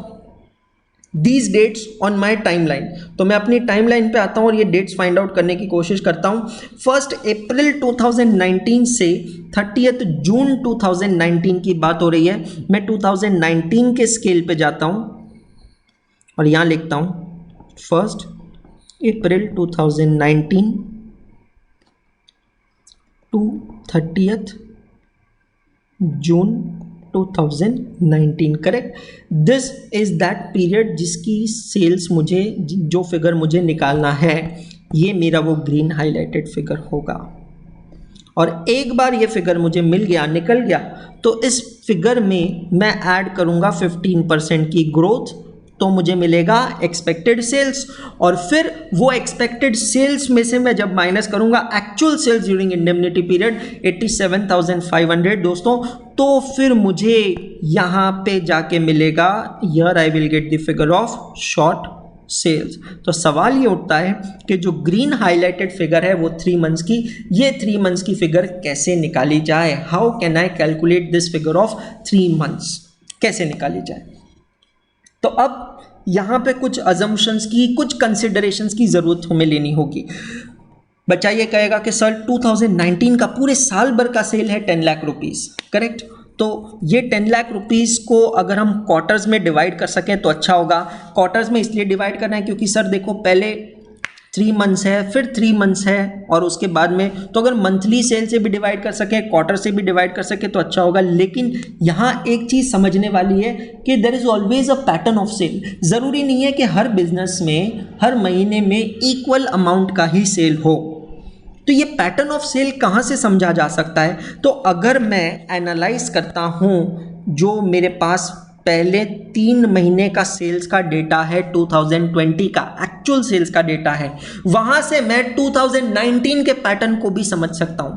these dates on my timeline. तो मैं अपनी टाइमलाइन पे आता हूँ और ये डेट्स फाइंड आउट करने की कोशिश करता हूँ। 1 अप्रैल 2019 से 30 जून 2019 की बात हो रही है। मैं 2019 के स्केल पे जाता हूँ और यहाँ लिखता हूँ 1 April 2019 to 30th June 2019, correct. This is that period जिसकी सेल्स मुझे, जो फिगर मुझे निकालना है, ये मेरा वो ग्रीन हाईलाइटेड फिगर होगा। और एक बार ये फिगर मुझे मिल गया, निकल गया, तो इस फिगर में मैं ऐड करूंगा 15% की ग्रोथ, तो मुझे मिलेगा एक्सपेक्टेड सेल्स। और फिर वो एक्सपेक्टेड सेल्स में से मैं जब माइनस करूंगा actual sales during indemnity period 87,500 दोस्तों, तो फिर मुझे यहां पे जाके मिलेगा, here I will get the figure of short sales. तो सवाल ये उठता है कि जो ग्रीन हाईलाइटेड फिगर है वो 3 मंथ्स की, ये 3 मंथ्स की फिगर कैसे निकाली जाए? How can I calculate this figure of 3 months, कैसे निकाली जाए? तो अब यहां पे कुछ अजम्पशंस की, कुछ कंसिडरेशंस की जरूरत हमें लेनी होगी। बच्चा ये कहेगा कि सर 2019 का पूरे साल भर का सेल है 10 लाख रुपीस, करेक्ट। तो ये 10 लाख रुपीस को अगर हम क्वार्टर्स में डिवाइड कर सकें तो अच्छा होगा। क्वार्टर्स में इसलिए डिवाइड करना है क्योंकि सर देखो, पहले 3 मंथ्स है, फिर 3 मंथ्स है, और उसके बाद में, तो अगर मंथली सेल से भी डिवाइड कर सके, क्वार्टर से भी डिवाइड कर सके तो अच्छा होगा। लेकिन यहाँ एक चीज़ समझने वाली है कि there is always a pattern of sale. ज़रूरी नहीं है कि हर बिजनेस में हर महीने में इक्वल अमाउंट का ही सेल हो। तो ये पैटर्न ऑफ सेल कहाँ से समझा जा सकता है? तो अगर मैं एनालाइज करता हूँ जो मेरे पास पहले 3 महीने का सेल्स का डेटा है, 2020 का एक्चुअल सेल्स का डेटा है, वहां से मैं 2019 के पैटर्न को भी समझ सकता हूं।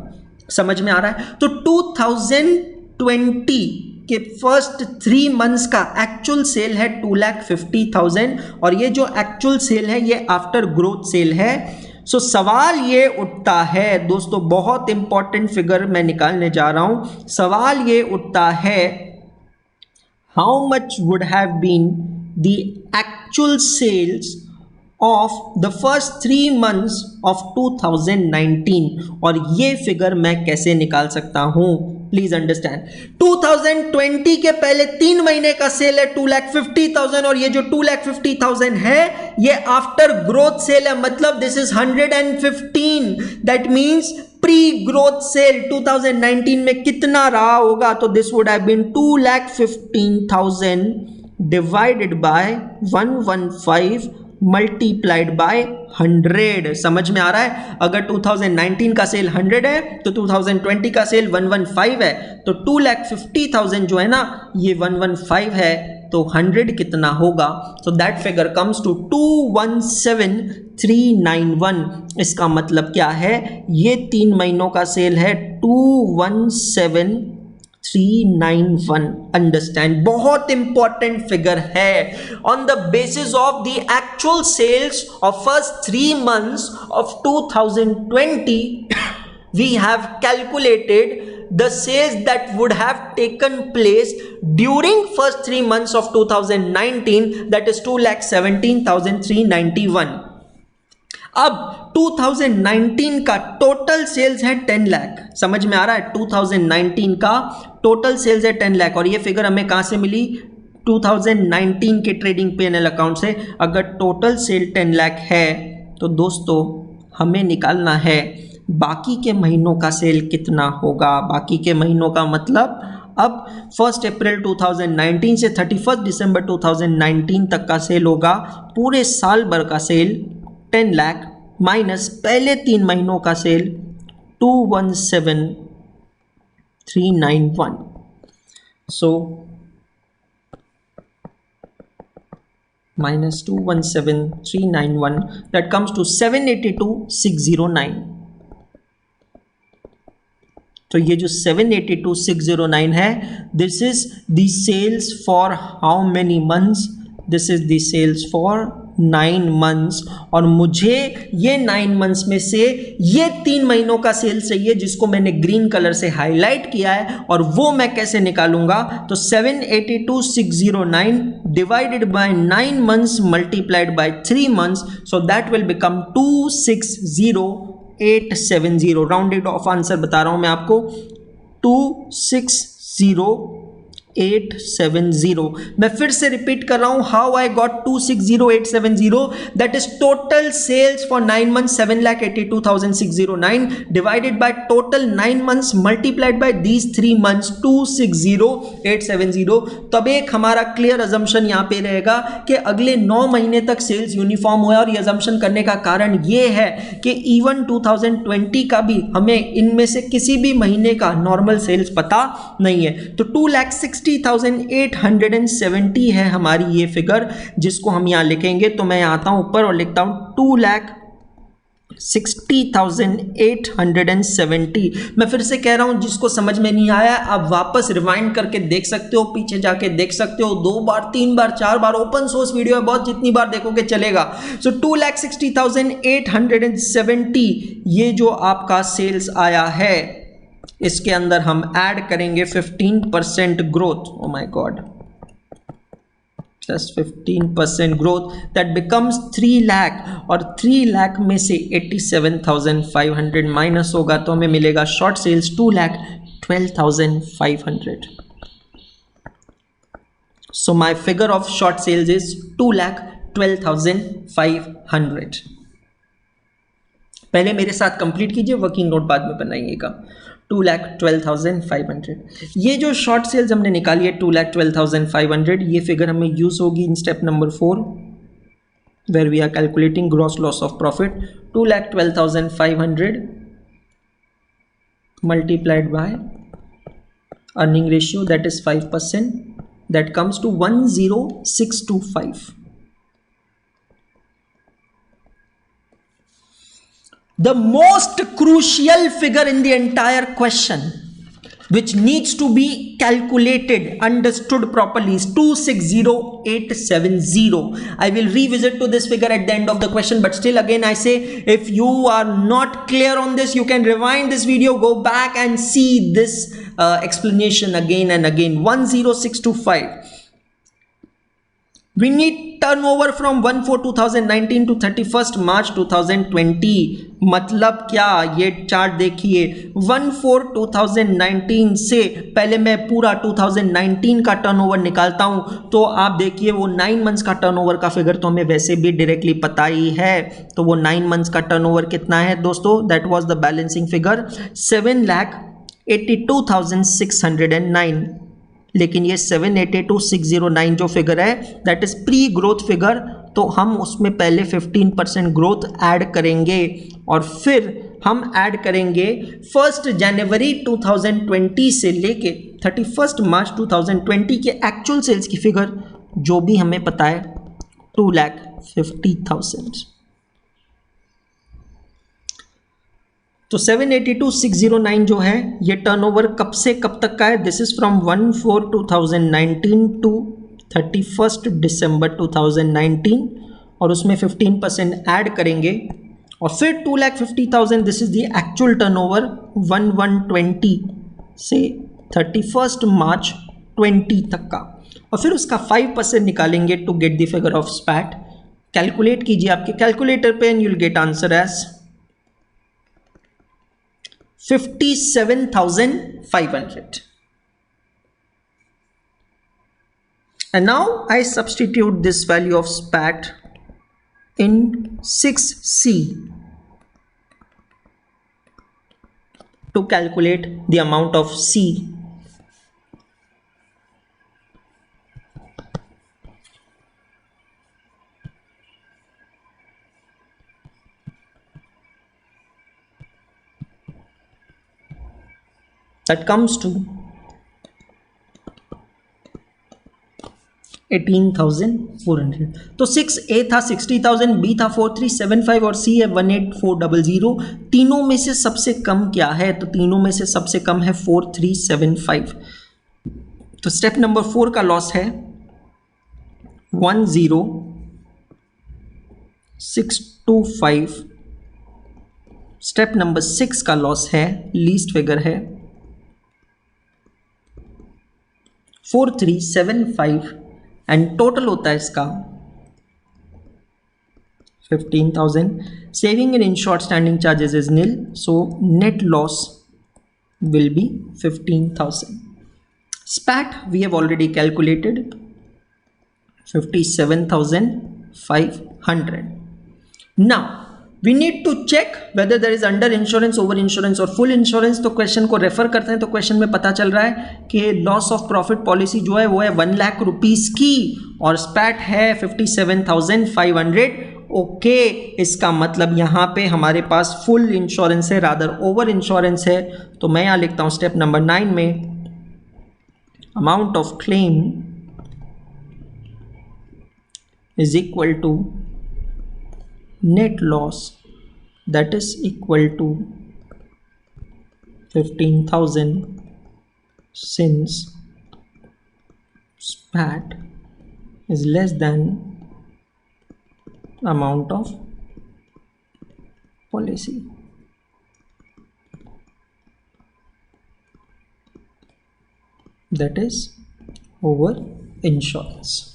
समझ में आ रहा है? तो 2020 के फर्स्ट 3 मंथ्स का एक्चुअल सेल है 2,50,000, और ये जो एक्चुअल सेल है ये आफ्टर ग्रोथ सेल है। सो सवाल ये उठता है दोस्तों, बहुत इंपॉर्टेंट फिगर मैं निकालने जा रहा हूं। सवाल ये उठता है, how much would have been the actual sales of the first 3 months of 2019, और ये फिगर मैं कैसे निकाल सकता हूं? प्लीज अंडरस्टैंड, 2020 के पहले 3 महीने का सेल है 2,50,000, और ये जो 2,50,000 है ये आफ्टर ग्रोथ सेल है, मतलब this is 115। That means pre growth sale 2019 में कितना रहा होगा? तो this would have been 2,15,000 divided by 115 multiplied by 100। समझ में आ रहा है? अगर 2019 का सेल 100 है तो 2020 का सेल 115 है, तो 2,50,000 जो है ना ये 115 है, तो 100 कितना होगा? तो दैट फिगर कम्स टू 217,391। इसका मतलब क्या है? ये 3 महीनों का सेल है 217,391। अंडरस्टैंड, बहुत इंपॉर्टेंट फिगर है। On the basis of the actual sales of first 3 months of 2020 we have calculated the sales that would have taken place during first 3 months of 2019, that is 2,17,391। अब 2019 का total sales है 10 लाख। समझ में आ रहा है? 2019 का total sales है 10 लाख, और ये फिगर हमें कहां से मिली? 2019 के ट्रेडिंग P&L अकाउंट से। अगर टोटल सेल 10 लाख है तो दोस्तों हमें निकालना है बाकी के महीनों का सेल कितना होगा। बाकी के महीनों का मतलब अब 1 अप्रैल 2019 से 31 दिसंबर 2019 तक का सेल होगा। पूरे साल भर का सेल 10 लाख माइनस पहले 3 महीनों का cell 217,391। So minus 217,391, that comes to 782,609। तो ये जो 782,609 है, this is the sales for how many months? This is the sales for 9 months, और मुझे ये 9 मंथ्स में से ये 3 महीनों का सेल चाहिए जिसको मैंने ग्रीन कलर से हाईलाइट किया है, और वो मैं कैसे निकालूंगा? तो 782,609 divided by 9 months multiplied by 3 months, so that will become 260,870। Rounded off answer बता रहा हूं मैं आपको, 260,870 870। मैं फिर से रिपीट कर रहा हूं, how I got 260870, that is total sales for 9 months 7,82,609 divided by total 9 months multiplied by these 3 months 260870। तब एक हमारा क्लियर अजम्पशन यहां पे रहेगा कि अगले 9 महीने तक सेल्स यूनिफॉर्म हुआ। और ये अजम्पशन करने का कारण ये है कि इवन 2020 का भी हमें इनमें से किसी भी महीने का नॉर्मल सेल्स पता नहीं है। तो 2,60,870 है हमारी ये फिगर, जिसको हम यहां लिखेंगे। तो मैं आता हूं ऊपर और लिखता हूं 2,60,870। मैं फिर से कह रहा हूं, जिसको समझ में नहीं आया आप वापस रिवाइंड करके देख सकते हो, पीछे जाके देख सकते हो, 2 बार 3 बार 4 बार, ओपन सोर्स वीडियो है बहुत, जितनी बार देखोगे चलेगा। सो 2,60,870 ये जो आपका सेल्स आया है, इसके अंदर हम ऐड करेंगे 15% growth. Oh my God, just 15% growth, that becomes 3 lakh. और 3 लाख में से 87,500 माइनस होगा तो हमें मिलेगा short sales 2,12,500। So my figure of short sales is 2,12,500। पहले मेरे साथ कंप्लीट कीजिए, वर्किंग नोट बाद में बनाइएगा। 2,12,500। ये जो शॉर्ट सेल्स हमने निकाली है 2,12,500, ये फिगर हमें यूज होगी in step number 4 where we are calculating gross loss of profit. 2,12,500 multiplied by earning ratio, that is 5%, that comes to 10625। The most crucial figure in the entire question, which needs to be calculated, understood properly, is 2,60,870. I will revisit to this figure at the end of the question, but still again I say, if you are not clear on this, you can rewind this video, go back and see this explanation again and again. 10625. We need turnover from 1/4/2019 to 31st March 2020। मतलब क्या, ये chart देखिए, 1/4/2019 से पहले मैं पूरा 2019 का turnover निकालता हूं, तो आप देखिए वो 9 मंथ्स का टर्नओवर का फिगर तो हमें वैसे भी डायरेक्टली पता ही है। तो वो 9 मंथ्स का टर्नओवर कितना है दोस्तों, that was the balancing figure 7,82,609। लेकिन ये 7,82,609 जो फिगर है that is pre growth figure, तो हम उसमें पहले 15% ग्रोथ ऐड करेंगे और फिर हम ऐड करेंगे 1 जनवरी 2020 से लेके 31 मार्च 2020 के एक्चुअल सेल्स की फिगर, जो भी हमें पता है 2,50,000। तो 7,82,609 जो है ये टर्नओवर कब से कब तक का है, दिस इज फ्रॉम 1/4/2019 टू 31 दिसंबर 2019, और उसमें 15% ऐड करेंगे और फिर 2,50,000, this is the actual turnover 1/1/20 से 31 मार्च 20 तक का, और फिर उसका 5% निकालेंगे to get the figure of SPAT. Calculate कीजिए आपके कैलकुलेटर पे and you will get answer as 57,500। And now I substitute this value of SPAT in 6C to calculate the amount of C. That comes to 18,400। तो 6A था 60,000, B था 4,375 और C है 18,400। तीनों में से सबसे कम क्या है, तो तीनों में से सबसे कम है 4,375। तो स्टेप नंबर 4 का लॉस है 10625। स्टेप नंबर 6 का लॉस है, लीस्ट फिगर है 4,375 एंड टोटल होता है इसका 15,000। Saving in short standing charges is nil, so net loss will be 15,000। SPAT we have already calculated 57,500. Now we need to check whether there is under insurance, over insurance और full insurance. तो question को refer करते हैं तो question में पता चल रहा है कि लॉस ऑफ प्रॉफिट पॉलिसी जो है वो है 1 लाख रुपीस की और स्पैट है 57,500. ओके, इसका मतलब यहाँ पे हमारे पास फुल इंश्योरेंस है, रादर ओवर इंश्योरेंस है. तो मैं यहाँ लिखता हूँ स्टेप नंबर 9 में amount of claim is equal to net loss, that is equal to 15,000 since SPAT is less than amount of policy. That is over insurance.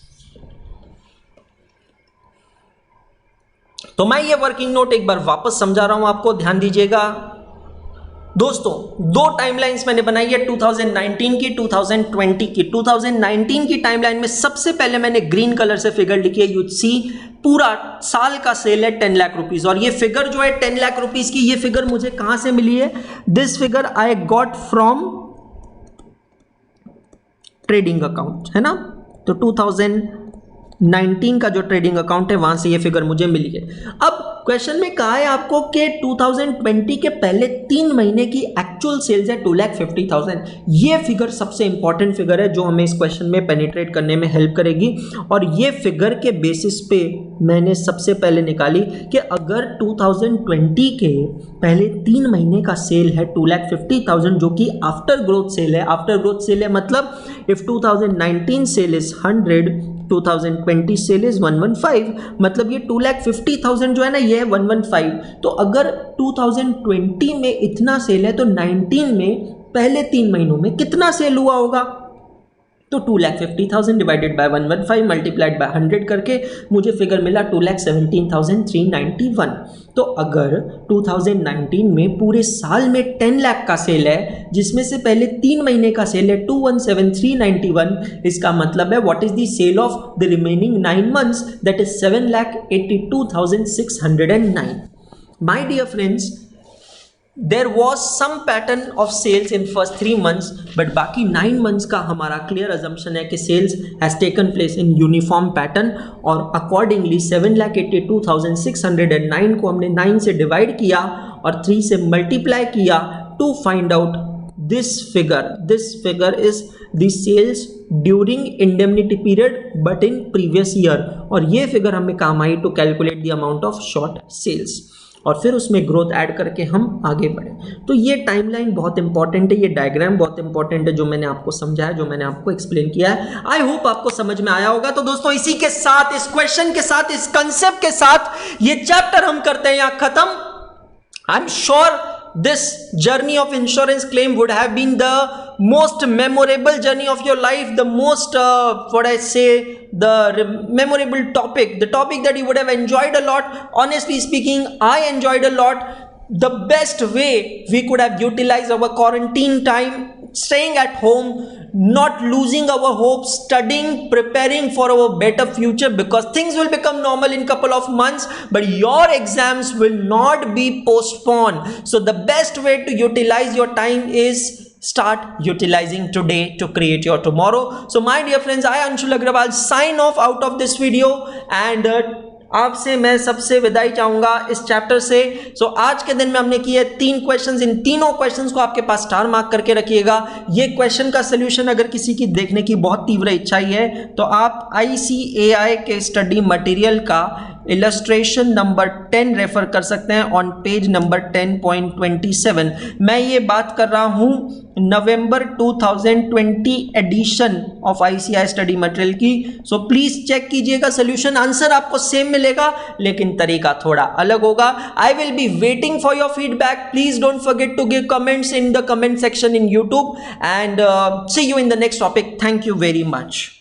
तो मैं ये वर्किंग नोट एक बार वापस समझा रहा हूं आपको, ध्यान दीजिएगा दोस्तों. दो टाइमलाइंस मैंने बनाई है 2019 की, 2020 की. 2019 की टाइमलाइन में सबसे पहले मैंने ग्रीन कलर से फिगर लिखी है. यू सी पूरा साल का सेल है 10 लाख रुपीस और ये फिगर जो है 10 लाख रुपीस की, ये फिगर मुझे कहां से मिली है? This figure I got from trading account, है ना. तो 2019 का जो ट्रेडिंग अकाउंट है वहां से ये फिगर मुझे मिली है. अब क्वेश्चन में कहा है आपको कि 2020 के पहले 3 महीने की एक्चुअल सेल्स है 2,50,000. ये फिगर सबसे इंपॉर्टेंट फिगर है जो हमें इस क्वेश्चन में पेनिट्रेट करने में हेल्प करेगी. और ये फिगर के बेसिस पे मैंने सबसे पहले निकाली कि अगर 2020 के पहले 3 महीने का सेल है 2,50,000 जो कि आफ्टर ग्रोथ सेल है. आफ्टर ग्रोथ सेल है मतलब if 2019 sale is 100, 2020 sale is 115, मतलब ये 2,50,000 जो है ना ये है 115. तो अगर 2020 में इतना सेल है तो 19 में पहले 3 महीनों में कितना सेल हुआ होगा? तो 2,50,000 डिवाइडेड बाय 115 मल्टीप्लाइड बाय 100 करके मुझे फिगर मिला 2,17,391. तो अगर 2019 में पूरे साल में 10 लाख का सेल है जिसमें से पहले 3 महीने का सेल है 217,391, इसका मतलब है what is the sale of the remaining 9 months, that is 7,82,609. My dear friends, there was some pattern of sales in first 3 months but बाकी 9 months का हमारा clear assumption है कि sales has taken place in uniform pattern और accordingly 7,82,609 को हमने 9 से divide किया और 3 से multiply किया to find out this figure. This figure is the sales during indemnity period but in previous year और ये figure हमें काम आई to calculate the amount of short sales और फिर उसमें ग्रोथ ऐड करके हम आगे बढ़े. तो ये टाइमलाइन बहुत इंपॉर्टेंट है, ये डायग्राम बहुत इंपॉर्टेंट है जो मैंने आपको समझाया, जो मैंने आपको एक्सप्लेन किया है. आई होप आपको समझ में आया होगा. तो दोस्तों इसी के साथ, इस क्वेश्चन के साथ, इस कंसेप्ट के साथ ये चैप्टर हम करते हैं यहाँ खत्म. I am sure this journey of insurance claim would have been the most memorable journey of your life, the most what I say, the memorable topic, the topic that you would have enjoyed a lot. Honestly speaking, I enjoyed a lot. The best way we could have utilized our quarantine time, staying at home, not losing our hopes, studying, preparing for our better future, because things will become normal in couple of months but your exams will not be postponed. So the best way to utilize your time is start utilizing today to create your tomorrow. So my dear friends, I Anshul Agrawal sign off out of this video and आपसे मैं सबसे विदाई चाहूंगा इस chapter से. सो आज के दिन में हमने किए 3 क्वेश्चंस. इन तीनों क्वेश्चंस को आपके पास स्टार मार्क करके रखिएगा. ये क्वेश्चन का सोल्यूशन अगर किसी की देखने की बहुत तीव्र इच्छा ही है तो आप ICAI के स्टडी मटेरियल का इलस्ट्रेशन नंबर 10 रेफर कर सकते हैं ऑन पेज नंबर 10.27. मैं ये बात कर रहा हूँ November 2020 edition of ICAI study material की. सो प्लीज चेक कीजिएगा सोल्यूशन. आंसर आपको सेम मिलेगा लेकिन तरीका थोड़ा अलग होगा. I will be waiting for your feedback. Please don't forget to give comments in the comment section in YouTube and see you in the next topic. Thank you very much.